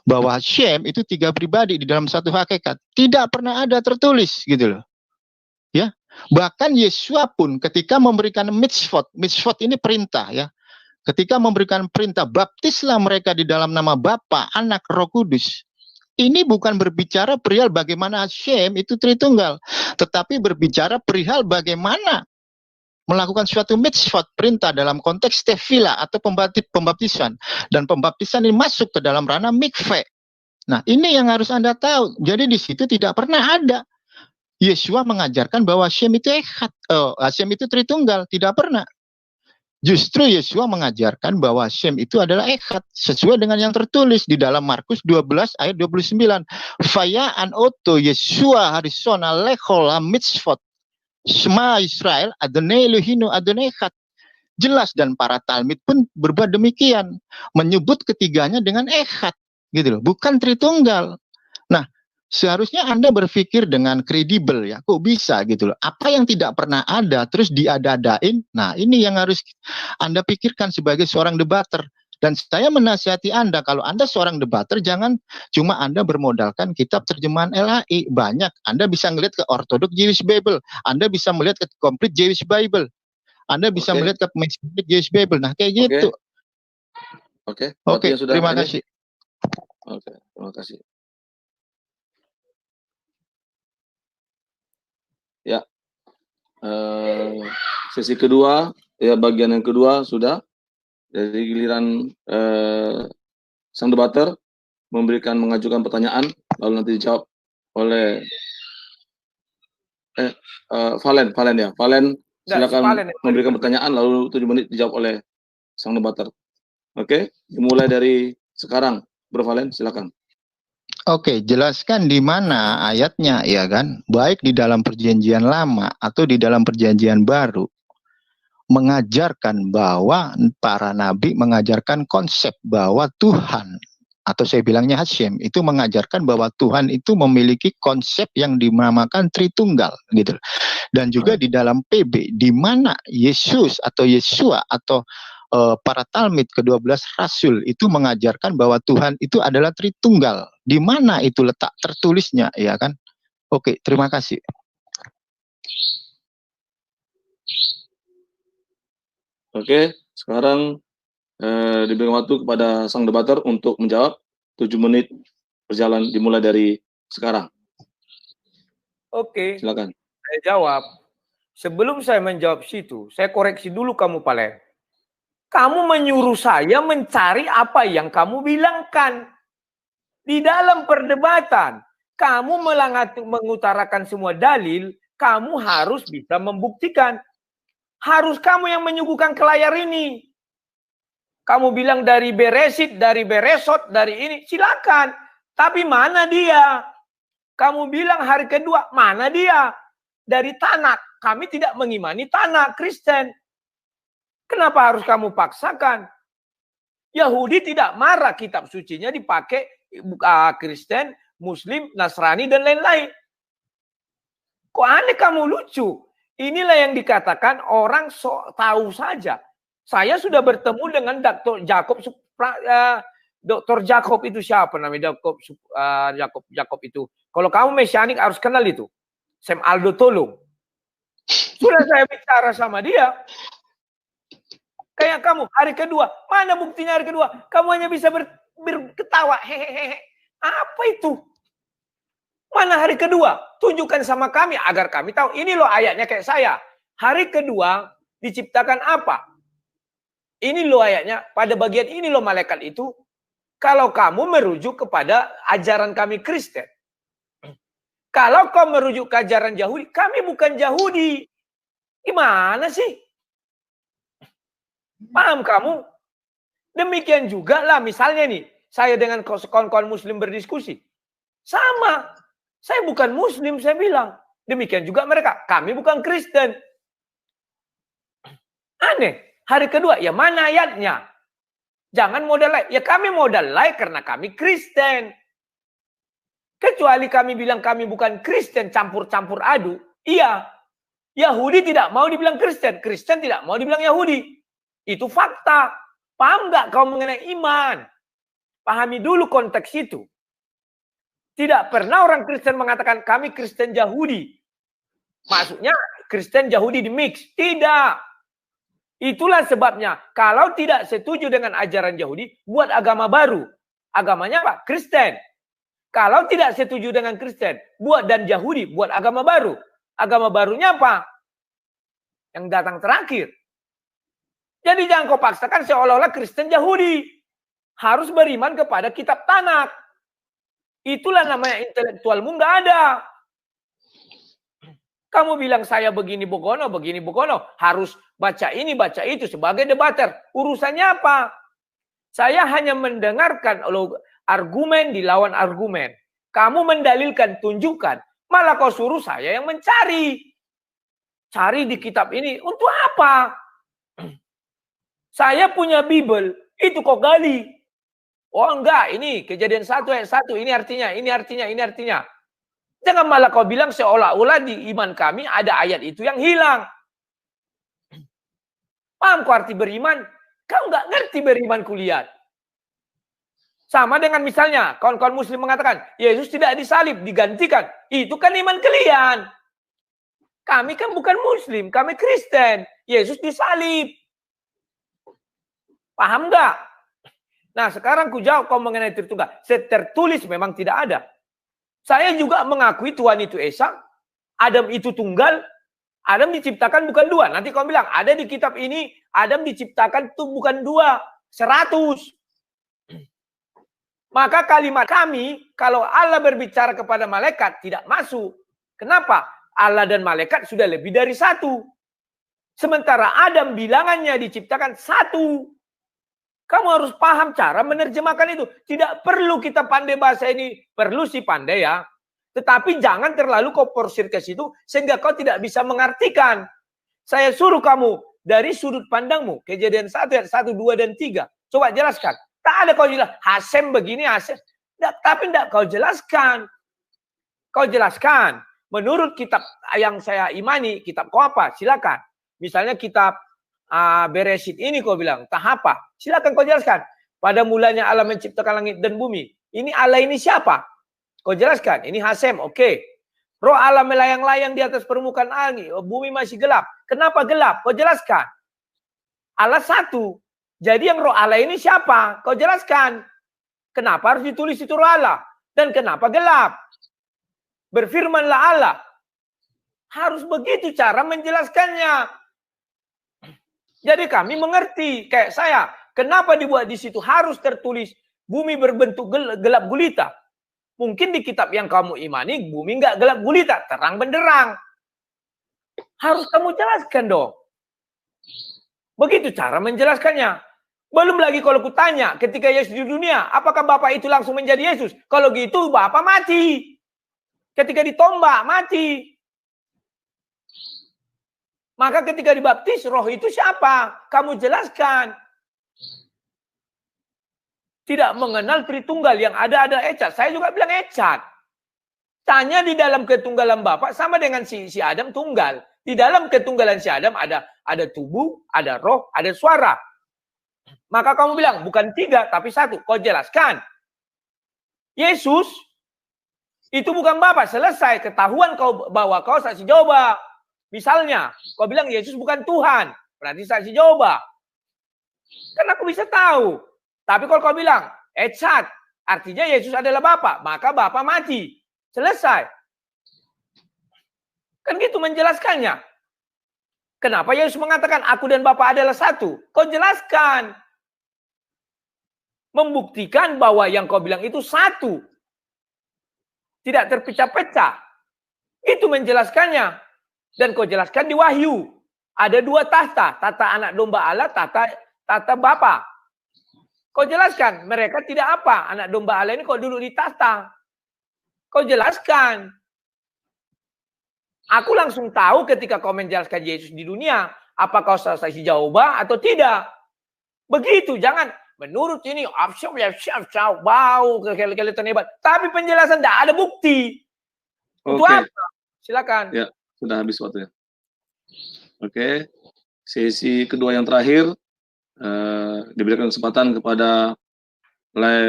bahwa Shem itu 3 pribadi di dalam satu hakikat. Tidak pernah ada tertulis gitu loh. Ya. Bahkan Yesua pun ketika memberikan mitzvot ini perintah ya. Ketika memberikan perintah baptislah mereka di dalam nama Bapa, Anak, Roh Kudus. Ini bukan berbicara perihal bagaimana Shem itu Tritunggal, tetapi berbicara perihal bagaimana melakukan suatu mitzvot perintah dalam konteks tefila atau pembaptisan. Dan pembaptisan ini masuk ke dalam ranah mikve. Nah, ini yang harus Anda tahu. Jadi di situ tidak pernah ada Yesua mengajarkan bahwa Shem itu Shem itu Tritunggal, tidak pernah. Justru Yesua mengajarkan bahwa Shem itu adalah Echad sesuai dengan yang tertulis di dalam Markus 12 ayat 29. Faya an oto Yesua harisona lechola mitzvot Shema Israel Adonai Elohinu Adonai Echad. Jelas dan para talmid pun berbuat demikian, menyebut ketiganya dengan Echad gitu loh, bukan Tritunggal. Nah, seharusnya Anda berpikir dengan kredibel ya, kok bisa gitu loh. Apa yang tidak pernah ada terus diada-adain. Nah, ini yang harus Anda pikirkan sebagai seorang debater. Dan saya menasihati Anda, kalau Anda seorang debater, jangan cuma Anda bermodalkan kitab terjemahan LHI. Banyak. Anda bisa melihat ke Orthodox Jewish Bible. Anda bisa melihat ke Complete Jewish Bible. Anda bisa melihat ke Complete Jewish Bible. Nah, kayak gitu. Oke, terima kasih. Oke, terima kasih. Ya, sesi kedua, ya bagian yang kedua sudah dari giliran sang debater mengajukan pertanyaan, lalu nanti dijawab oleh Valen ya, Valen silakan memberikan pertanyaan, lalu 7 menit dijawab oleh sang debater. Oke, dimulai dari sekarang, Bro Valen, silakan. Oke, jelaskan di mana ayatnya ya kan, baik di dalam Perjanjian Lama atau di dalam Perjanjian Baru, mengajarkan bahwa para nabi mengajarkan konsep bahwa Tuhan, atau saya bilangnya Hashem, itu mengajarkan bahwa Tuhan itu memiliki konsep yang dinamakan Tritunggal gitu. Dan juga di dalam PB, di mana Yesus atau Yesua atau para talmid ke-12 rasul itu mengajarkan bahwa Tuhan itu adalah Tritunggal. Di mana itu letak tertulisnya ya kan? Oke, terima kasih. Oke, sekarang diberikan waktu kepada sang debater untuk menjawab. 7 menit berjalan dimulai dari sekarang. Oke, silakan. Saya jawab. Sebelum saya menjawab situ, saya koreksi dulu kamu, Palen. Kamu menyuruh saya mencari apa yang kamu bilangkan. Di dalam perdebatan, kamu mengutarakan semua dalil, kamu harus bisa membuktikan. Harus kamu yang menyuguhkan ke layar ini. Kamu bilang dari Beresit, dari Beresot, dari ini, silakan. Tapi mana dia? Kamu bilang hari kedua, mana dia? Dari Tanak. Kami tidak mengimani Tanak, Kristen. Kenapa harus kamu paksakan? Yahudi tidak marah kitab sucinya dipakai Kristen, Muslim, Nasrani, dan lain-lain. Kok aneh kamu lucu? Inilah yang dikatakan orang tahu saja. Saya sudah bertemu dengan Dr. Jacob. Dr. Jacob itu siapa namanya? Jacob itu. Kalau kamu mesianik harus kenal itu. Sam Aldo Tolong. Sudah saya bicara sama dia. Kayak kamu, hari kedua. Mana buktinya hari kedua? Kamu hanya bisa berketawa. Hehehe. Apa itu? Mana hari kedua? Tunjukkan sama kami agar kami tahu. Ini loh ayatnya kayak saya. Hari kedua diciptakan apa? Ini loh ayatnya. Pada bagian ini loh malaikat itu. Kalau kamu merujuk kepada ajaran kami Kristen. Kalau kau merujuk ke ajaran Yahudi. Kami bukan Yahudi. Gimana sih? Paham kamu? Demikian juga lah misalnya nih, saya dengan kawan-kawan muslim berdiskusi. Sama. Saya bukan muslim, saya bilang. Demikian juga mereka. Kami bukan Kristen. Aneh. Hari kedua, ya mana ayatnya? Jangan modal lain. Ya kami modal lain karena kami Kristen. Kecuali kami bilang kami bukan Kristen, campur-campur adu. Iya. Yahudi tidak mau dibilang Kristen. Kristen tidak mau dibilang Yahudi. Itu fakta. Paham nggak kau mengenai iman? Pahami dulu konteks itu. Tidak pernah orang Kristen mengatakan kami Kristen Yahudi. Maksudnya Kristen Yahudi di mix. Tidak. Itulah sebabnya kalau tidak setuju dengan ajaran Yahudi, buat agama baru. Agamanya apa? Kristen. Kalau tidak setuju dengan Kristen, buat dan Yahudi, buat agama baru. Agama barunya apa? Yang datang terakhir. Jadi jangan kau paksakan seolah-olah Kristen Yahudi. Harus beriman kepada kitab Tanakh. Itulah namanya intelektualmu nggak ada. Kamu bilang saya begini begono. Harus baca ini, baca itu sebagai debater. Urusannya apa? Saya hanya mendengarkan argumen dilawan argumen. Kamu mendalilkan, tunjukkan. Malah kau suruh saya yang mencari. Cari di kitab ini. Untuk apa? Saya punya Bible. Itu kau gali. Oh enggak, ini Kejadian 1 ayat 1. Ini artinya. Jangan malah kau bilang seolah-olah di iman kami ada ayat itu yang hilang. Paham kau arti beriman? Kau nggak ngerti beriman kuliah. Sama dengan misalnya, kawan-kawan muslim mengatakan, Yesus tidak disalib, digantikan. Itu kan iman kalian. Kami kan bukan muslim, kami Kristen. Yesus disalib. Paham nggak? Nah sekarang ku jawab kau mengenai Tritunggal. Tertulis memang tidak ada. Saya juga mengakui Tuhan itu Esa. Adam itu tunggal. Adam diciptakan bukan dua. Nanti kau bilang ada di kitab ini. Adam diciptakan itu bukan 2, 100. Maka kalimat kami. Kalau Allah berbicara kepada malaikat tidak masuk. Kenapa? Allah dan malaikat sudah lebih dari 1. Sementara Adam bilangannya diciptakan 1. Kamu harus paham cara menerjemahkan itu. Tidak perlu kita pandai bahasa ini. Perlu sih pandai ya. Tetapi jangan terlalu kau porsir ke situ. Sehingga kau tidak bisa mengartikan. Saya suruh kamu dari sudut pandangmu. Kejadian 1, ayat 1, 2, dan 3. Coba jelaskan. Tak ada kau jelas. Hasem begini, Hasem. Tapi tidak kau jelaskan. Kau jelaskan. Menurut kitab yang saya imani. Kitab kau apa? Silakan. Misalnya kitab Beresit ini kau bilang, tak apa. Silakan kau jelaskan. Pada mulanya Allah menciptakan langit dan bumi. Ini Allah ini siapa? Kau jelaskan. Ini Hasem, oke. Roh Allah melayang-layang di atas permukaan angin. Bumi masih gelap. Kenapa gelap? Kau jelaskan. Allah 1. Jadi yang roh Allah ini siapa? Kau jelaskan. Kenapa harus ditulis itu roh Allah? Dan kenapa gelap? Berfirmanlah Allah. Harus begitu cara menjelaskannya. Jadi kami mengerti, kayak saya, kenapa dibuat di situ harus tertulis bumi berbentuk gelap gulita. Mungkin di kitab yang kamu imani, bumi nggak gelap gulita, terang benderang. Harus kamu jelaskan dong. Begitu cara menjelaskannya. Belum lagi kalau kutanya, ketika Yesus di dunia, apakah Bapak itu langsung menjadi Yesus? Kalau gitu Bapak mati. Ketika ditombak, mati. Maka ketika dibaptis, roh itu siapa? Kamu jelaskan. Tidak mengenal Tritunggal, yang ada Ecat. Saya juga bilang Ecat. Tanya di dalam ketunggalan Bapa sama dengan si Adam tunggal. Di dalam ketunggalan si Adam ada tubuh, ada roh, ada suara. Maka kamu bilang bukan 3 tapi 1. Kau jelaskan. Yesus itu bukan Bapa. Selesai, ketahuan kau bahwa kau saksi Jehovah. Misalnya, kau bilang Yesus bukan Tuhan. Berarti saksi Jehovah. Kan aku bisa tahu. Tapi kalau kau bilang, Ecat, artinya Yesus adalah Bapa. Maka Bapa mati. Selesai. Kan gitu menjelaskannya. Kenapa Yesus mengatakan aku dan Bapa adalah 1? Kau jelaskan. Membuktikan bahwa yang kau bilang itu 1. Tidak terpecah-pecah. Itu menjelaskannya. Dan kau jelaskan di Wahyu. Ada 2 tahta. Tahta anak domba Allah, tahta Bapa. Kau jelaskan, mereka tidak apa? Anak domba Allah ini kok duduk di tahta? Kau jelaskan. Aku langsung tahu ketika kau menjelaskan Yesus di dunia, apakah kau saksi Jehovah atau tidak. Begitu, jangan menurut ini bau kelihatan hebat. Tapi penjelasan tidak ada bukti. Untuk apa? Silakan. Ya, sudah habis waktunya. Oke, sesi kedua yang terakhir diberikan kesempatan kepada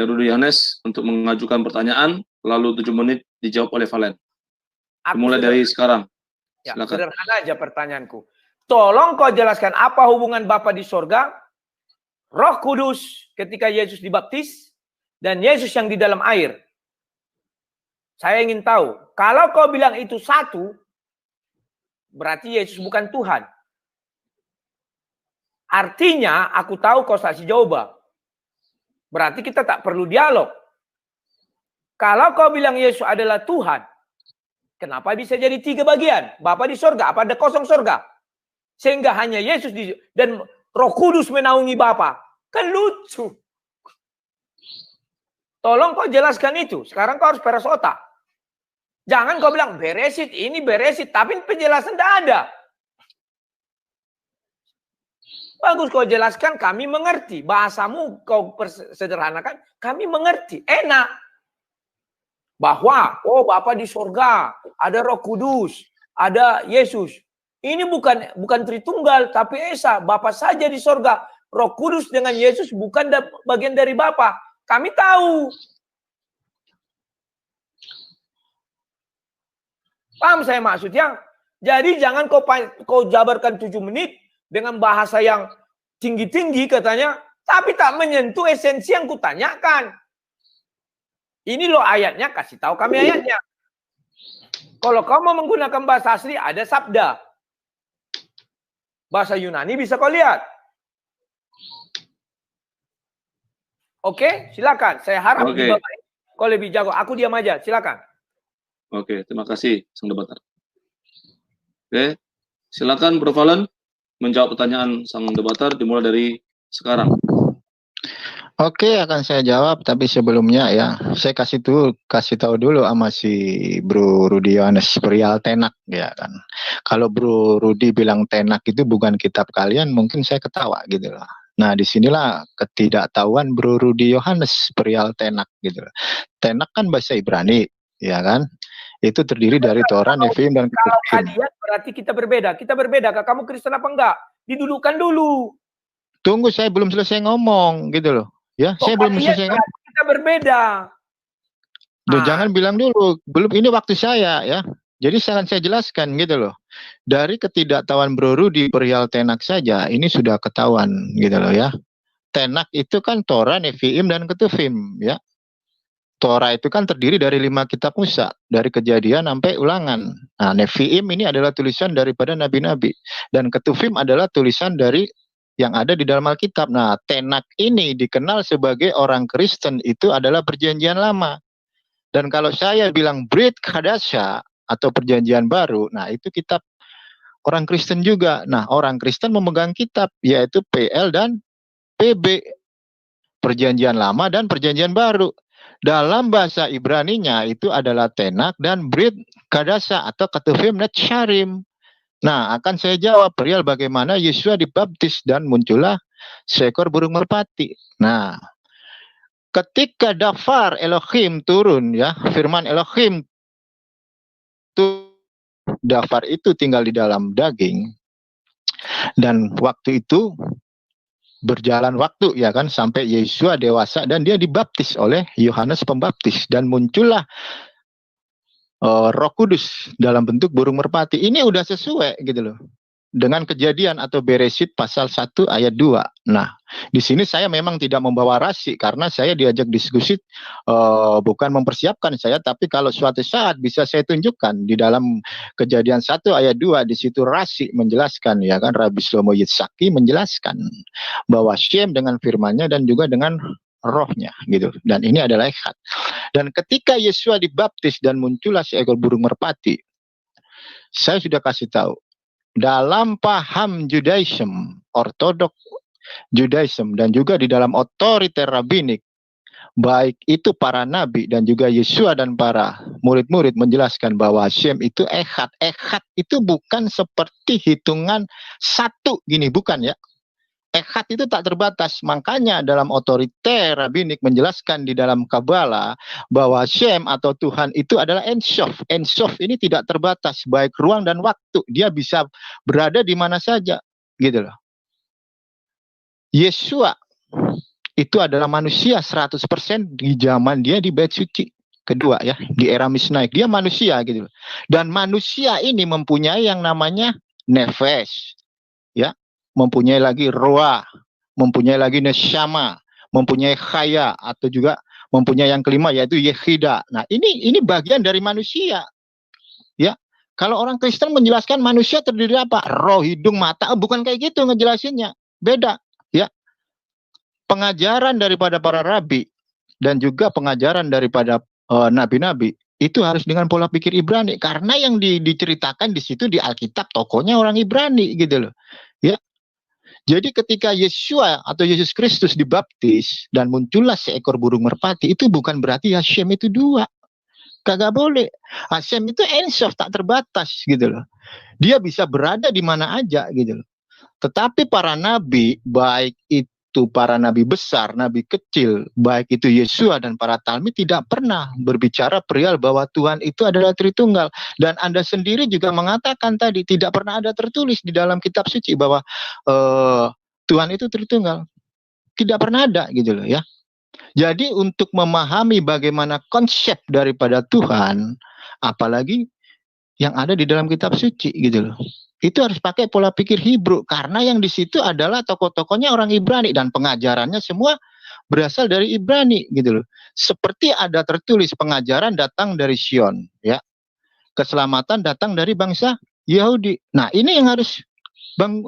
Rudy Yohanes untuk mengajukan pertanyaan, lalu 7 menit dijawab oleh Valen. Mulai dari sekarang. Ya, silakan. Sederhana aja pertanyaanku. Tolong kau jelaskan apa hubungan Bapa di sorga, Roh Kudus ketika Yesus dibaptis, dan Yesus yang di dalam air. Saya ingin tahu. Kalau kau bilang itu satu, berarti Yesus bukan Tuhan. Artinya, aku tahu kau saksi Jehovah. Berarti kita tak perlu dialog. Kalau kau bilang Yesus adalah Tuhan, kenapa bisa jadi 3 bagian? Bapa di sorga, apa ada kosong sorga? Sehingga hanya Yesus dan Roh Kudus menaungi Bapa. Kan lucu. Tolong kau jelaskan itu. Sekarang kau harus peres otak. Jangan kau bilang beresit, ini beresit. Tapi penjelasan tidak ada. Bagus kau jelaskan, kami mengerti. Bahasamu kau sederhanakan, kami mengerti. Enak. Bahwa, oh Bapa di sorga, ada Roh Kudus, ada Yesus. Ini bukan Tritunggal, tapi Esa. Bapa saja di sorga. Roh Kudus dengan Yesus bukan bagian dari Bapa. Kami tahu. Paham saya maksudnya? Jadi jangan kau jabarkan 7 menit dengan bahasa yang tinggi-tinggi katanya, tapi tak menyentuh esensi yang kutanyakan. Ini loh ayatnya, kasih tahu kami ayatnya. Kalau kau mau menggunakan bahasa asli, ada sabda. Bahasa Yunani bisa kau lihat. Oke, silakan. Saya harap di Bapak kau lebih jago. Aku diam aja, silakan. Oke, terima kasih sang debater. Oke, silakan Bro Valen menjawab pertanyaan sang debater dimulai dari sekarang. Oke, akan saya jawab, tapi sebelumnya ya, saya kasih tahu dulu sama si Bro Rudy Yohanes perihal Tenak ya kan. Kalau Bro Rudy bilang Tenak itu bukan kitab kalian, mungkin saya ketawa gitu loh. Nah, disinilah ketidaktahuan Bro Rudy Yohanes perihal Tenak gitu loh. Tenak kan bahasa Ibrani, ya kan? Itu terdiri dari Torah, Nevi'im, dan Ketuvim. Kalau kalian berarti kita berbeda. Kita berbeda. Kamu Kristen apa enggak? Didudukkan dulu. Tunggu, saya belum selesai ngomong gitu loh. Ya, saya belum selesai ngomong. Kita berbeda. Jangan bilang dulu, belum, ini waktu saya ya. Jadi saya jelaskan gitu loh. Dari ketidaktahuan Bro Rudy perihal Tenak saja, ini sudah ketahuan gitu loh ya. Tenak itu kan Torah, Nevi'im, dan Ketuvim ya. Torah itu kan terdiri dari 5 kitab Musa, dari Kejadian sampai Ulangan. Nah, Nevi'im ini adalah tulisan daripada nabi-nabi, dan Ketuvim adalah tulisan dari yang ada di dalam Alkitab. Nah, Tenak ini dikenal sebagai orang Kristen itu adalah Perjanjian Lama. Dan kalau saya bilang Brit Hadasya atau Perjanjian Baru, nah itu kitab orang Kristen juga. Nah, orang Kristen memegang kitab, yaitu PL dan PB, Perjanjian Lama dan Perjanjian Baru. Dalam bahasa Ibraninya itu adalah Tenak dan Brit Kadasa atau Ketuvim Netcharim. Nah, akan saya jawab perihal bagaimana Yesua dibaptis dan muncullah seekor burung merpati. Nah, ketika Dafar Elohim turun ya, firman Elohim Dafar itu tinggal di dalam daging, dan waktu itu berjalan waktu ya kan sampai Yesua dewasa dan dia dibaptis oleh Yohanes Pembaptis dan muncullah Roh Kudus dalam bentuk burung merpati. Ini udah sesuai gitu loh dengan Kejadian atau Beresit pasal 1 ayat 2. Nah, di sini saya memang tidak membawa rasi karena saya diajak diskusi, bukan mempersiapkan saya, tapi kalau suatu saat bisa saya tunjukkan di dalam Kejadian 1 ayat 2, di situ rasi menjelaskan ya kan, Rabbi Shlomo Yitzhaki menjelaskan bahwa Shem dengan firman-Nya dan juga dengan rohnya gitu, dan ini adalah echad. Dan ketika Yesua dibaptis dan muncullah seekor burung merpati, saya sudah kasih tahu dalam paham Judaism ortodok Judaism dan juga di dalam otoriter rabbinik, baik itu para nabi dan juga Yesua dan para murid-murid menjelaskan bahwa Hashem itu echad. Echad itu bukan seperti hitungan satu gini, bukan ya. Echad itu tak terbatas. Makanya dalam otoriter rabbinik menjelaskan di dalam Kabbalah bahwa Hashem atau Tuhan itu adalah Ein Sof. Ein Sof ini tidak terbatas, baik ruang dan waktu. Dia bisa berada di mana saja, gitu loh. Yesua itu adalah manusia 100% di zaman dia di Bait Suci kedua ya, di era Misnaik. Dia manusia gitu loh. Dan manusia ini mempunyai yang namanya nefesh, ya, mempunyai lagi roa, mempunyai lagi neshama, mempunyai khaya, atau juga mempunyai yang kelima yaitu yehida. Nah, ini bagian dari manusia. Ya. Kalau orang Kristen menjelaskan manusia terdiri apa? Roh, hidung, mata, bukan kayak gitu ngejelasinnya. Beda, ya. Pengajaran daripada para rabi dan juga pengajaran daripada nabi-nabi itu harus dengan pola pikir Ibrani, karena yang diceritakan di situ di Alkitab tokohnya orang Ibrani gitu loh. Ya. Jadi ketika Yesua atau Yesus Kristus dibaptis dan muncullah seekor burung merpati, itu bukan berarti Hashem itu dua. Kagak boleh. Hashem itu Ein Sof, tak terbatas gitu loh. Dia bisa berada di mana aja gitu loh. Tetapi para nabi, baik itu para nabi besar, nabi kecil, baik itu Yesua dan para talmid, tidak pernah berbicara perihal bahwa Tuhan itu adalah Tritunggal. Dan Anda sendiri juga mengatakan tadi, tidak pernah ada tertulis di dalam kitab suci bahwa Tuhan itu Tritunggal. Tidak pernah ada gitu loh ya. Jadi untuk memahami bagaimana konsep daripada Tuhan, apalagi yang ada di dalam kitab suci gitu loh, itu harus pakai pola pikir Hebrew, karena yang di situ adalah tokoh-tokohnya orang Ibrani dan pengajarannya semua berasal dari Ibrani gitu loh. Seperti ada tertulis pengajaran datang dari Sion, ya. Keselamatan datang dari bangsa Yahudi. Nah, ini yang harus Bang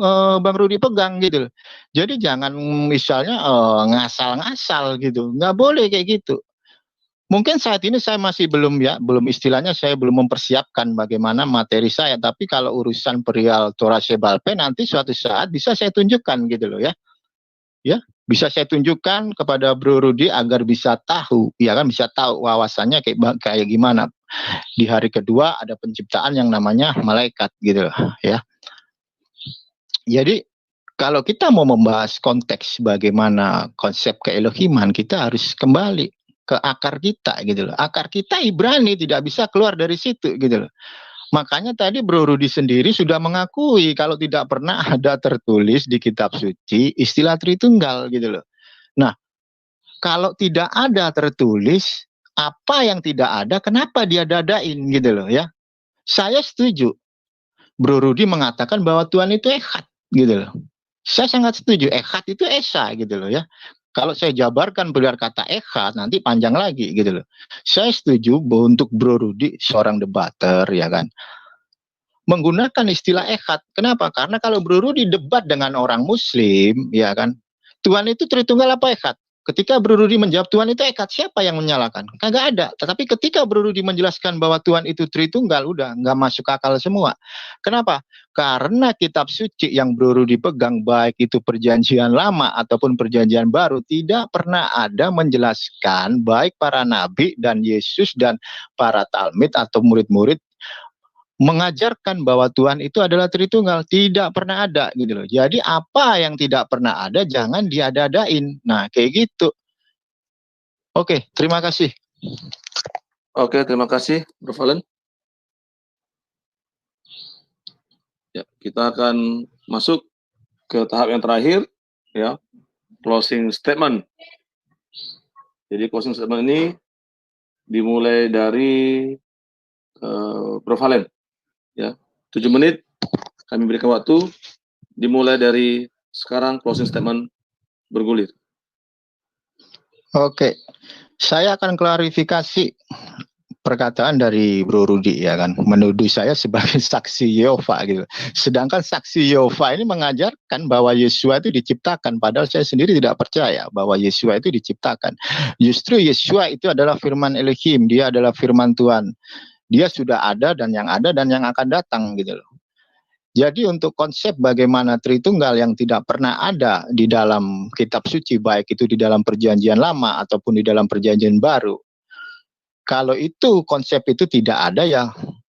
Rudi pegang gitu loh. Jadi jangan misalnya ngasal-ngasal gitu. Nggak boleh kayak gitu. Mungkin saat ini saya masih belum istilahnya saya belum mempersiapkan bagaimana materi saya, tapi kalau urusan perihal Torah Shebalpeh nanti suatu saat bisa saya tunjukkan gitu loh ya. Ya, bisa saya tunjukkan kepada Bro Rudi agar bisa tahu, ya kan, bisa tahu wawasannya kayak gimana. Di hari kedua ada penciptaan yang namanya malaikat gitu loh ya. Jadi kalau kita mau membahas konteks bagaimana konsep keelohiman, kita harus kembali ke akar kita gitu loh. Akar kita Ibrani, tidak bisa keluar dari situ gitu loh. Makanya tadi Bro Rudi sendiri sudah mengakui kalau tidak pernah ada tertulis di kitab suci istilah Tritunggal gitu loh. Nah, kalau tidak ada tertulis, apa yang tidak ada, kenapa dia dadain gitu loh ya. Saya setuju Bro Rudi mengatakan bahwa Tuhan itu echad gitu loh. Saya sangat setuju, echad itu esa gitu loh ya. Kalau saya jabarkan benar kata echad, nanti panjang lagi gitu loh. Saya setuju untuk Bro Rudi, seorang debater ya kan, menggunakan istilah echad. Kenapa? Karena kalau Bro Rudi debat dengan orang Muslim, ya kan, Tuhan itu Tritunggal apa echad? Ketika Bro Rudi menjawab Tuhan itu echad, siapa yang menyalahkan? Kagak ada. Tetapi ketika Bro Rudi menjelaskan bahwa Tuhan itu Tritunggal, udah nggak masuk akal semua. Kenapa? Karena kitab suci yang Bro Rudi pegang, baik itu perjanjian lama ataupun perjanjian baru, tidak pernah ada menjelaskan baik para nabi dan Yesus dan para talmid atau murid-murid mengajarkan bahwa Tuhan itu adalah Tritunggal. Tidak pernah ada gitu loh. Jadi apa yang tidak pernah ada jangan diada-adain. Nah, kayak gitu. Oke, terima kasih. Oke, terima kasih, Bro Valen. Ya, kita akan masuk ke tahap yang terakhir, ya, closing statement. Jadi closing statement ini dimulai dari Bro Valen, ya, 7 menit. Kami berikan waktu. Dimulai dari sekarang closing statement bergulir. Oke, saya akan klarifikasi perkataan dari Bro Rudi ya kan, menuduh saya sebagai saksi Yehova gitu. Sedangkan saksi Yehova ini mengajarkan bahwa Yesua itu diciptakan, padahal saya sendiri tidak percaya bahwa Yesua itu diciptakan. Justru Yesua itu adalah firman Elohim, dia adalah firman Tuhan. Dia sudah ada dan yang akan datang gitu loh. Jadi untuk konsep bagaimana Tritunggal yang tidak pernah ada di dalam kitab suci, baik itu di dalam perjanjian lama ataupun di dalam perjanjian baru, kalau itu konsep itu tidak ada, ya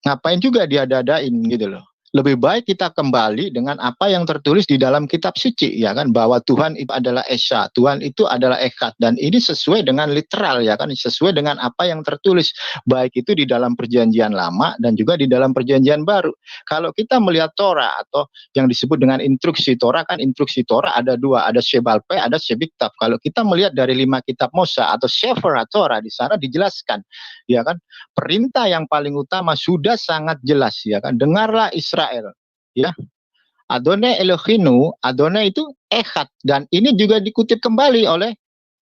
ngapain juga diada-adain gitu loh. Lebih baik kita kembali dengan apa yang tertulis di dalam kitab suci, ya kan, bahwa Tuhan itu adalah Esa, Tuhan itu adalah Echad, dan ini sesuai dengan literal, ya kan, sesuai dengan apa yang tertulis baik itu di dalam perjanjian lama dan juga di dalam perjanjian baru. Kalau kita melihat Torah atau yang disebut dengan instruksi Torah, kan instruksi Torah ada dua, ada Shebal Peh, ada Shebiktav. Kalau kita melihat dari 5 kitab Mose atau Sefer Torah, di sana dijelaskan, ya kan, perintah yang paling utama sudah sangat jelas, ya kan, dengarlah Israel, ya, Adonai Elohinu, Adonai itu Echad, dan ini juga dikutip kembali oleh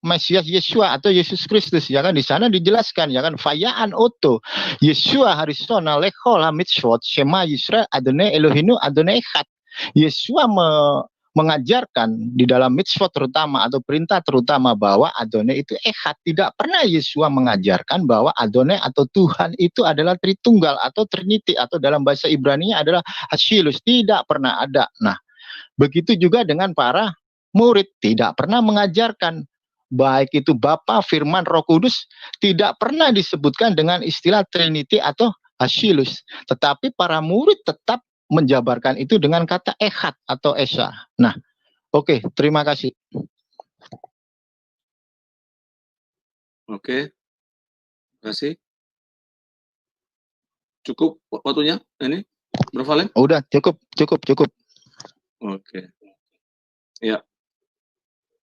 Mesias Yeshua atau Yesus Kristus, ya kan, di sana dijelaskan, ya kan, Fayaan Oto Yeshua Harisona Lechol Mitzvot Shema Yisrael Adonai Elohinu Adonai Echad. Yeshua mengajarkan di dalam mitzvot terutama atau perintah terutama bahwa Adonai itu Echad. Tidak pernah Yeshua mengajarkan bahwa Adonai atau Tuhan itu adalah Tritunggal atau Trinity, atau dalam bahasa Ibrani-nya adalah Hashilus. Tidak pernah ada. Nah, begitu juga dengan para murid, tidak pernah mengajarkan, baik itu Bapa, Firman, Roh Kudus, tidak pernah disebutkan dengan istilah Trinity atau Hashilus. Tetapi para murid tetap menjabarkan itu dengan kata Echad atau Esa. Nah, oke, terima kasih. Oke, terima kasih. Cukup waktunya ini, Bro Valen? Udah, cukup. Oke. Ya.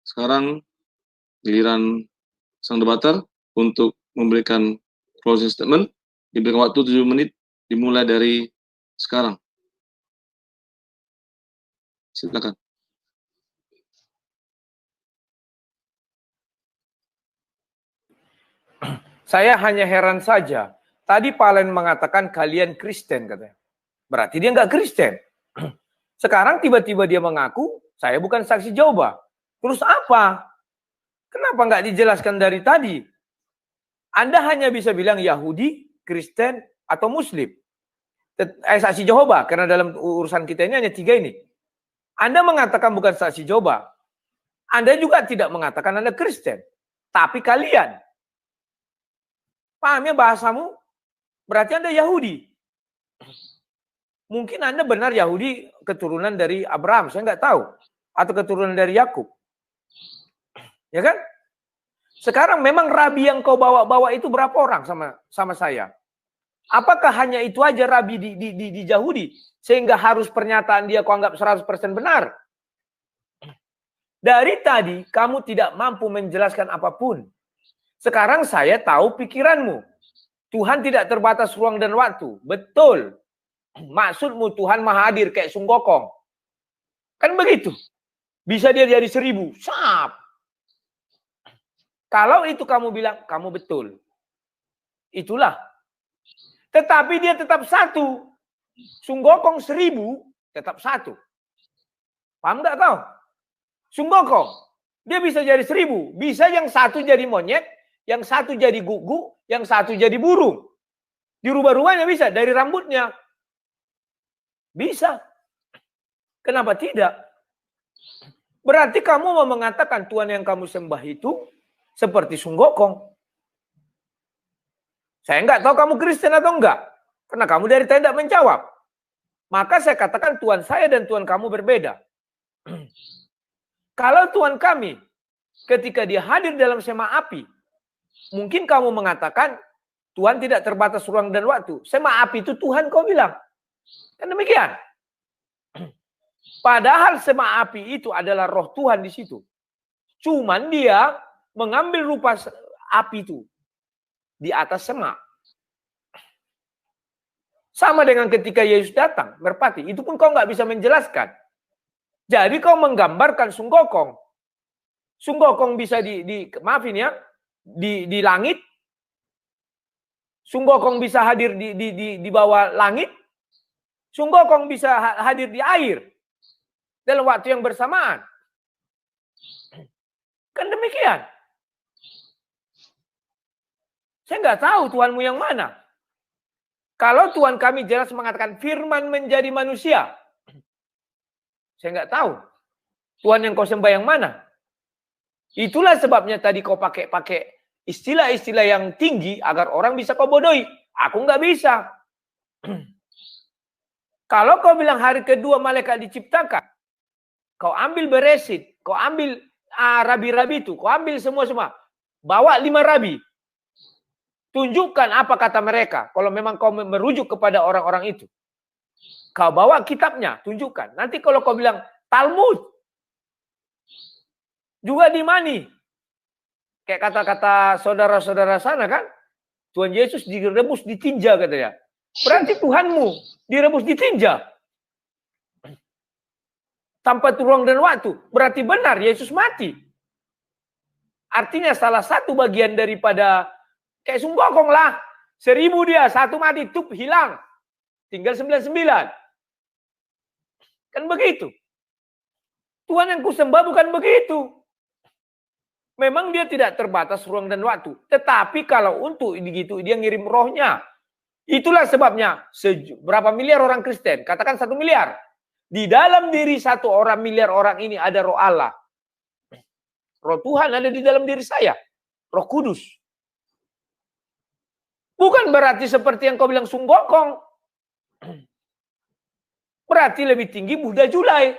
Sekarang giliran sang debater untuk memberikan closing statement. Diberikan waktu 7 menit dimulai dari sekarang. Silakan. Saya hanya heran saja. Tadi Palen mengatakan kalian Kristen katanya. Berarti dia nggak Kristen. Sekarang tiba-tiba dia mengaku saya bukan saksi Jehovah. Terus apa? Kenapa nggak dijelaskan dari tadi? Anda hanya bisa bilang Yahudi, Kristen, atau Muslim. Saksi Jehovah, karena dalam urusan kita ini hanya 3 ini. Anda mengatakan bukan saksi Jehovah. Anda juga tidak mengatakan Anda Kristen. Tapi kalian. Paham ya bahasamu? Berarti Anda Yahudi. Mungkin Anda benar Yahudi keturunan dari Abraham, saya nggak tahu. Atau keturunan dari Yakub. Ya kan? Sekarang memang rabi yang kau bawa-bawa itu berapa orang sama saya? Apakah hanya itu aja rabi di Yahudi? Sehingga harus pernyataan dia kau anggap 100% benar? Dari tadi kamu tidak mampu menjelaskan apapun. Sekarang saya tahu pikiranmu. Tuhan tidak terbatas ruang dan waktu. Betul. Maksudmu Tuhan maha hadir kayak Sunggokong. Kan begitu. Bisa dia jadi 1000. Sap. Kalau itu kamu bilang, kamu betul. Itulah. Tetapi dia tetap satu. Sunggokong 1000 tetap satu. Paham nggak tahu? Sunggokong. Dia bisa jadi 1000. Bisa yang satu jadi monyet, yang satu jadi gugu, yang satu jadi burung. Dirubah-rubahnya bisa. Dari rambutnya. Bisa. Kenapa tidak? Berarti kamu mau mengatakan Tuhan yang kamu sembah itu seperti Sunggokong. Saya nggak tahu kamu Kristen atau enggak. Karena kamu dari tadi tidak menjawab. Maka saya katakan Tuhan saya dan Tuhan kamu berbeda. Kalau Tuhan kami ketika dia hadir dalam sema api, mungkin kamu mengatakan Tuhan tidak terbatas ruang dan waktu. Sema api itu Tuhan kau bilang. Kan demikian. Padahal sema api itu adalah roh Tuhan di situ. Cuman dia mengambil rupa api itu di atas semak. Sama dengan ketika Yesus datang merpati, itu pun kau nggak bisa menjelaskan. Jadi kau menggambarkan Sunggokong. Sunggokong bisa maafin ya, di langit. Sunggokong bisa hadir di bawah langit. Sunggokong bisa hadir di air dalam waktu yang bersamaan. Kan demikian. Saya nggak tahu Tuhanmu yang mana. Kalau Tuhan kami jelas mengatakan firman menjadi manusia. Saya nggak tahu. Tuhan yang kau sembah yang mana? Itulah sebabnya tadi kau pakai istilah-istilah yang tinggi agar orang bisa kau bodohi. Aku nggak bisa. Kalau kau bilang hari kedua malaikat diciptakan, kau ambil Beresit, kau ambil rabi-rabi itu, kau ambil semua-semua. Bawa 5 rabi. Tunjukkan apa kata mereka. Kalau memang kau merujuk kepada orang-orang itu. Kau bawa kitabnya, tunjukkan. Nanti kalau kau bilang Talmud, juga di mana? Kayak kata-kata saudara-saudara sana kan, Tuhan Yesus direbus di tinja katanya. Berarti Tuhanmu direbus di tinja. Tanpa ruang dan waktu. Berarti benar Yesus mati. Artinya salah satu bagian daripada kayak sunggokong lah. 1000 dia, 1 mati, tup, hilang. Tinggal 99. Kan begitu. Tuhan yang kusembah bukan begitu. Memang dia tidak terbatas ruang dan waktu. Tetapi kalau untuk begitu dia ngirim rohnya. Itulah sebabnya berapa miliar orang Kristen? Katakan 1 miliar. Di dalam diri 1 miliar orang ini ada roh Allah. Roh Tuhan ada di dalam diri saya. Roh Kudus. Bukan berarti seperti yang kau bilang sunggokong. Berarti lebih tinggi Buddha Julai.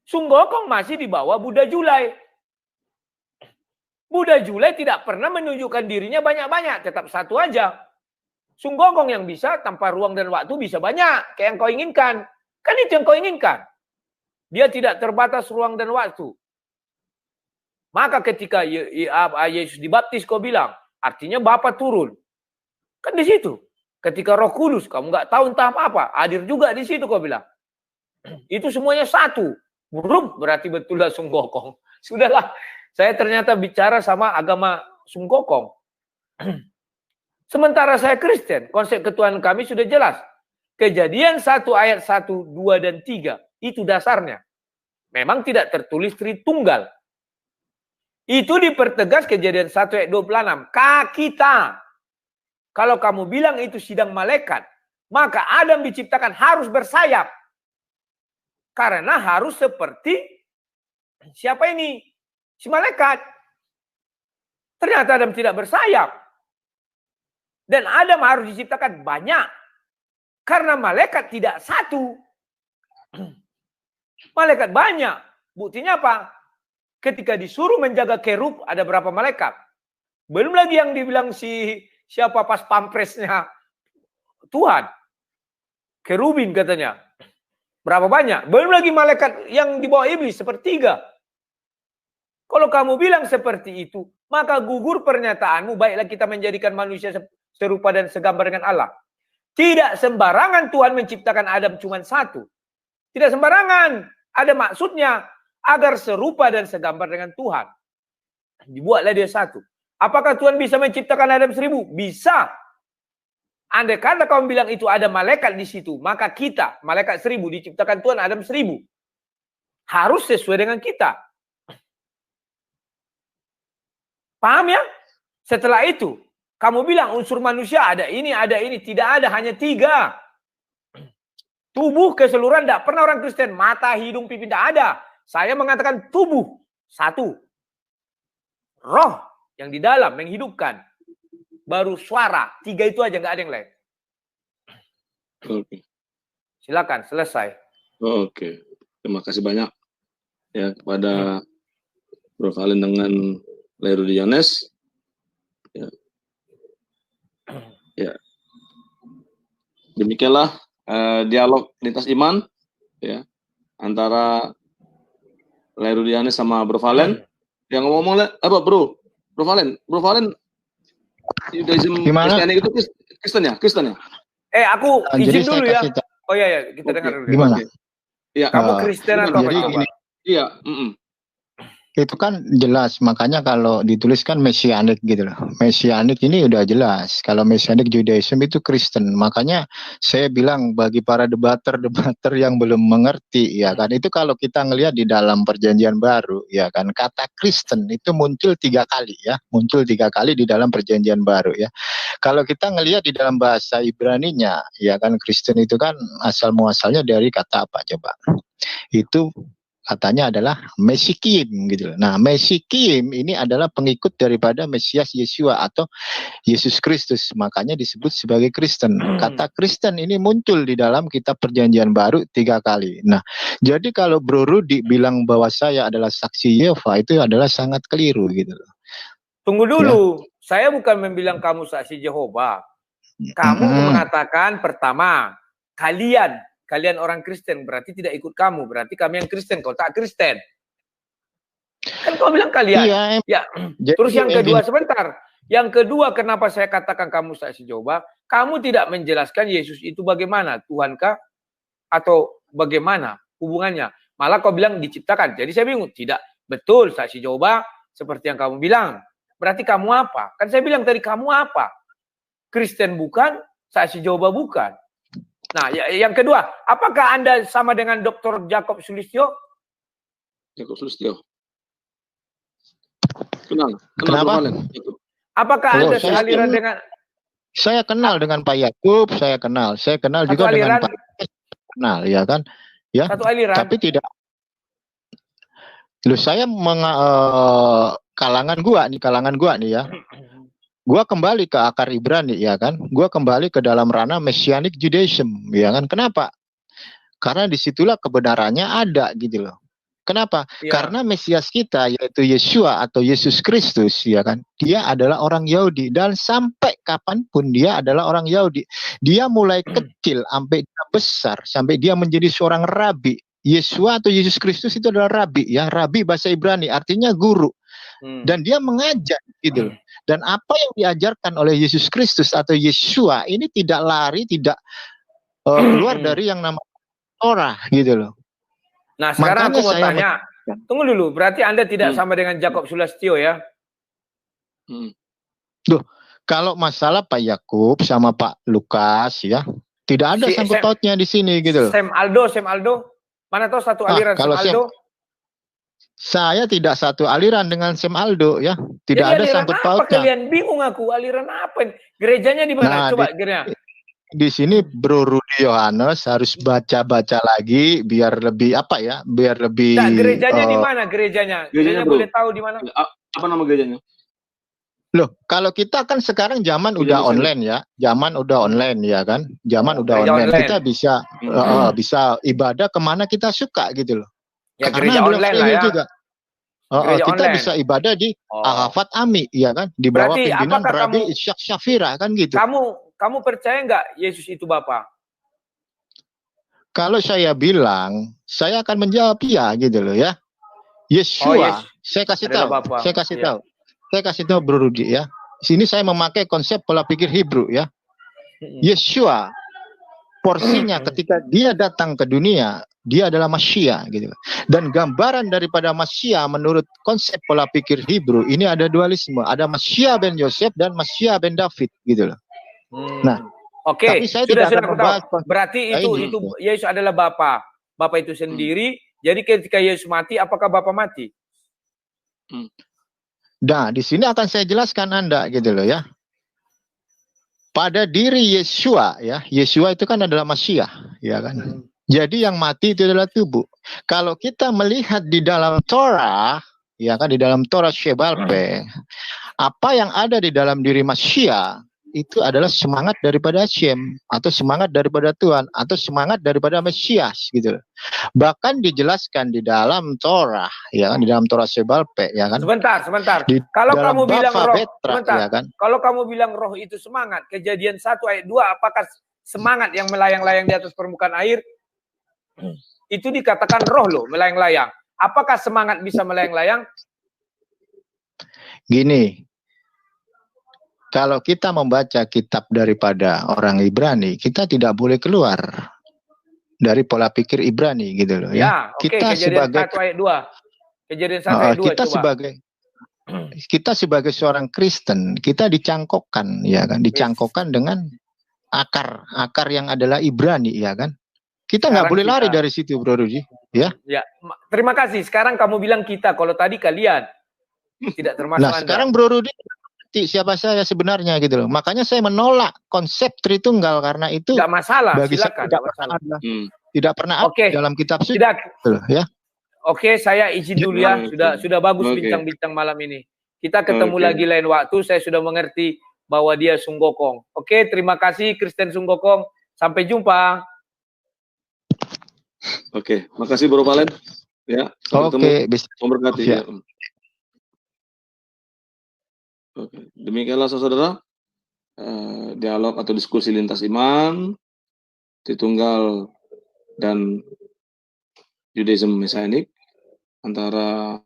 Sunggokong masih di bawah Buddha Julai. Buddha Julai tidak pernah menunjukkan dirinya banyak-banyak. Tetap satu aja. Sunggokong yang bisa tanpa ruang dan waktu bisa banyak. Kayak yang kau inginkan. Kan itu yang kau inginkan. Dia tidak terbatas ruang dan waktu. Maka ketika Yesus dibaptis kau bilang. Artinya Bapa turun. Kan di situ. Ketika Roh Kudus. Kamu nggak tahu entah apa. Hadir juga di situ kau bilang. Itu semuanya satu. Buruk berarti betullah sunggokong. Sudahlah. Saya ternyata bicara sama agama sunggokong. Sementara saya Kristen, konsep ketuhanan kami sudah jelas. Kejadian 1 ayat 1, 2, dan 3. Itu dasarnya. Memang tidak tertulis Tritunggal. Itu dipertegas Kejadian 1 ayat 26. Kita. Kalau kamu bilang itu sidang malaikat, maka Adam diciptakan harus bersayap. Karena harus seperti siapa ini? Si malaikat. Ternyata Adam tidak bersayap. Dan Adam harus diciptakan banyak. Karena malaikat tidak satu. Malaikat banyak. Buktinya apa? Ketika disuruh menjaga kerub, ada berapa malaikat? Belum lagi yang dibilang siapa pas pampresnya Tuhan. Kerubin katanya. Berapa banyak? Belum lagi malaikat yang di bawah iblis, 1/3. Kalau kamu bilang seperti itu, maka gugur pernyataanmu, baiklah kita menjadikan manusia serupa dan segambar dengan Allah. Tidak sembarangan Tuhan menciptakan Adam cuma satu. Tidak sembarangan. Ada maksudnya, agar serupa dan segambar dengan Tuhan. Dibuatlah dia satu. Apakah Tuhan bisa menciptakan Adam 1000? Bisa. Andai kata kamu bilang itu ada malaikat di situ, maka kita, malaikat 1000, diciptakan Tuhan Adam 1000. Harus sesuai dengan kita. Paham ya? Setelah itu, kamu bilang unsur manusia ada ini. Tidak ada, hanya 3. Tubuh keseluruhan, tidak pernah orang Kristen. Mata, hidung, pipi, tidak ada. Saya mengatakan tubuh, 1. Roh yang di dalam, menghidupkan. Baru suara, 3 itu aja, nggak ada yang lain. Oke. Silakan, selesai. Oke. Terima kasih banyak ya kepada Bro Valen dengan Lerudianes. Ya. Demikianlah dialog lintas iman ya antara Lerudianes sama Bro Valen. Yang ngomong apa Bro Valen Judaism Kristiani itu Kristen ya? Aku izin dulu ya. Oh iya, kita dengar dulu. Gimana? Iya. Kamu Kristen atau apa? Jadi gini. Iya. Itu kan jelas, makanya kalau dituliskan mesianik gitu loh. Mesianik ini udah jelas. Kalau mesianik Judaism itu Kristen. Makanya saya bilang bagi para debater-debater yang belum mengerti, ya kan, itu kalau kita ngelihat di dalam Perjanjian Baru, ya kan, kata Kristen itu muncul 3 kali ya, muncul 3 kali di dalam Perjanjian Baru ya. Kalau kita ngelihat di dalam bahasa Ibraninya, ya kan, Kristen itu kan asal muasalnya dari kata apa coba? Itu katanya adalah Mesikim gitu. Nah, Mesikim ini adalah pengikut daripada Mesias Yesua atau Yesus Kristus. Makanya disebut sebagai Kristen. Kata Kristen ini muncul di dalam kitab Perjanjian Baru 3 kali. Nah, jadi kalau Bro Rudi bilang bahwa saya adalah saksi Yehova, itu adalah sangat keliru gitu. Tunggu dulu. Ya. Saya bukan membilang kamu saksi Yehova. Kamu mengatakan pertama, kalian orang Kristen, berarti tidak ikut kamu. Berarti kami yang Kristen, kau tak Kristen. Kan kau bilang kalian. Iya, ya. Terus yang kedua, sebentar. Yang kedua, kenapa saya katakan kamu saksi Yehova? Kamu tidak menjelaskan Yesus itu bagaimana? Tuhankah? Atau bagaimana hubungannya? Malah kau bilang diciptakan. Jadi saya bingung. Tidak betul saksi Yehova seperti yang kamu bilang. Berarti kamu apa? Kan saya bilang tadi kamu apa? Kristen bukan, saksi Yehova bukan. Nah, yang kedua, apakah Anda sama dengan Dr. Jacob Sulistyo? Jacob Sulistyo. Kenal. Kenapa? Apakah Anda sealiran dengan... Saya kenal dengan Pak Yakub, saya kenal juga aliran, dengan Pak kenal, ya kan? Ya. Satu aliran. Tapi tidak. Loh, saya kalangan gua nih ya. Gua kembali ke akar Ibrani, ya kan? Gua kembali ke dalam ranah Messianic Judaism, ya kan? Kenapa? Karena disitulah kebenarannya ada gitu loh. Kenapa? Ya. Karena Mesias kita yaitu Yesua atau Yesus Kristus, ya kan? Dia adalah orang Yahudi dan sampai kapanpun dia adalah orang Yahudi. Dia mulai kecil sampai dia besar, sampai dia menjadi seorang rabi. Yesua atau Yesus Kristus itu adalah rabi, ya. Rabi bahasa Ibrani artinya guru. Dan dia mengajar gitu loh. Dan apa yang diajarkan oleh Yesus Kristus atau Yesua ini tidak lari, tidak keluar dari yang namanya Torah gitu loh. Nah, sekarang aku mau tanya. Tunggu dulu, berarti Anda tidak sama dengan Jacob Sulistyo ya? Duh, kalau masalah Pak Yakub sama Pak Lukas ya, tidak ada sangkut pautnya di sini gitu loh. Sam Aldo. Mana tahu satu aliran Sam Aldo? Saya tidak satu aliran dengan Sam Aldo ya. Tidak ada sangkut pautnya. Kalian bingung aku, aliran apa? Gerejanya di mana? Coba gereja. Di sini Bro Rudi Yohanes harus baca-baca lagi biar lebih apa ya? Biar lebih. Nah, gerejanya di mana? Gerejanya boleh tahu di mana? Apa nama gerejanya? Loh, kalau kita kan sekarang zaman udah online ya. Zaman udah online ya kan. Zaman udah online. Kita bisa bisa ibadah kemana kita suka gitu loh. Ya, gereja online lah ya. Juga. Kita online. Bisa ibadah di Ahafat Ami, ya kan? Di bawah pimpinan Rabi Ishak Syafira, kan gitu. Kamu percaya nggak Yesus itu Bapa? Kalau saya bilang, saya akan menjawab iya gitu loh ya. Yesua, saya kasih tahu. Saya kasih tahu Bro Rudi ya. Di sini saya memakai konsep pola pikir Hebrew ya. Yesua, porsinya ketika dia datang ke dunia, dia adalah Masia gitu. Dan gambaran daripada Masia menurut konsep pola pikir Hebrew ini ada dualisme, ada Masia ben Yosef dan Masia ben David gitu loh. Nah, oke, sudah aku tahu. Berarti itu Yesus adalah Bapa itu sendiri. Jadi ketika Yesus mati, apakah Bapa mati? Nah, di sini akan saya jelaskan Anda gitu loh ya. Pada diri Yesua ya, Yesua itu kan adalah Masia, ya kan. Jadi yang mati itu adalah tubuh. Kalau kita melihat di dalam Torah, ya kan, di dalam Torah Shebalpe, apa yang ada di dalam diri Masia itu adalah semangat daripada Hashem, atau semangat daripada Tuhan, atau semangat daripada Mesias gitu. Bahkan dijelaskan di dalam Torah, ya kan, di dalam Torah Shebalpe, ya kan. Sebentar. Kalau kamu bilang roh, ya kan? Kalau kamu bilang roh itu semangat, Kejadian 1 ayat 2, apakah semangat yang melayang-layang di atas permukaan air itu dikatakan roh loh, melayang-layang. Apakah semangat bisa melayang-layang? Gini, kalau kita membaca kitab daripada orang Ibrani, kita tidak boleh keluar dari pola pikir Ibrani gitu loh ya. Kita sebagai 1 ayat 2. Kejadian 1 ayat 2 kita sebagai seorang Kristen, kita dicangkokkan, ya kan, dicangkokkan dengan akar yang adalah Ibrani, ya kan. Kita nggak boleh lari dari situ, Bro Rudi. Ya. Ya, terima kasih. Sekarang kamu bilang kita, kalau tadi kalian tidak termasuk Anda. Sekarang Bro Rudi siapa saya sebenarnya gitu loh. Makanya saya menolak konsep Tritunggal karena itu tidak masalah. Bagi silakan. saya tidak pernah ada dalam kitab suci. Ya. Oke, saya izin dulu ya. Sudah bagus bincang-bincang malam ini. Kita ketemu lagi lain waktu. Saya sudah mengerti bahwa dia Sunggokong. Oke, terima kasih Kristen Sunggokong. Sampai jumpa. Oke, makasih Bro Valen. Ya, oke, memberkati ya. Oke, demikianlah saudara dialog atau diskusi lintas iman, Tritunggal dan Judaism Messianic antara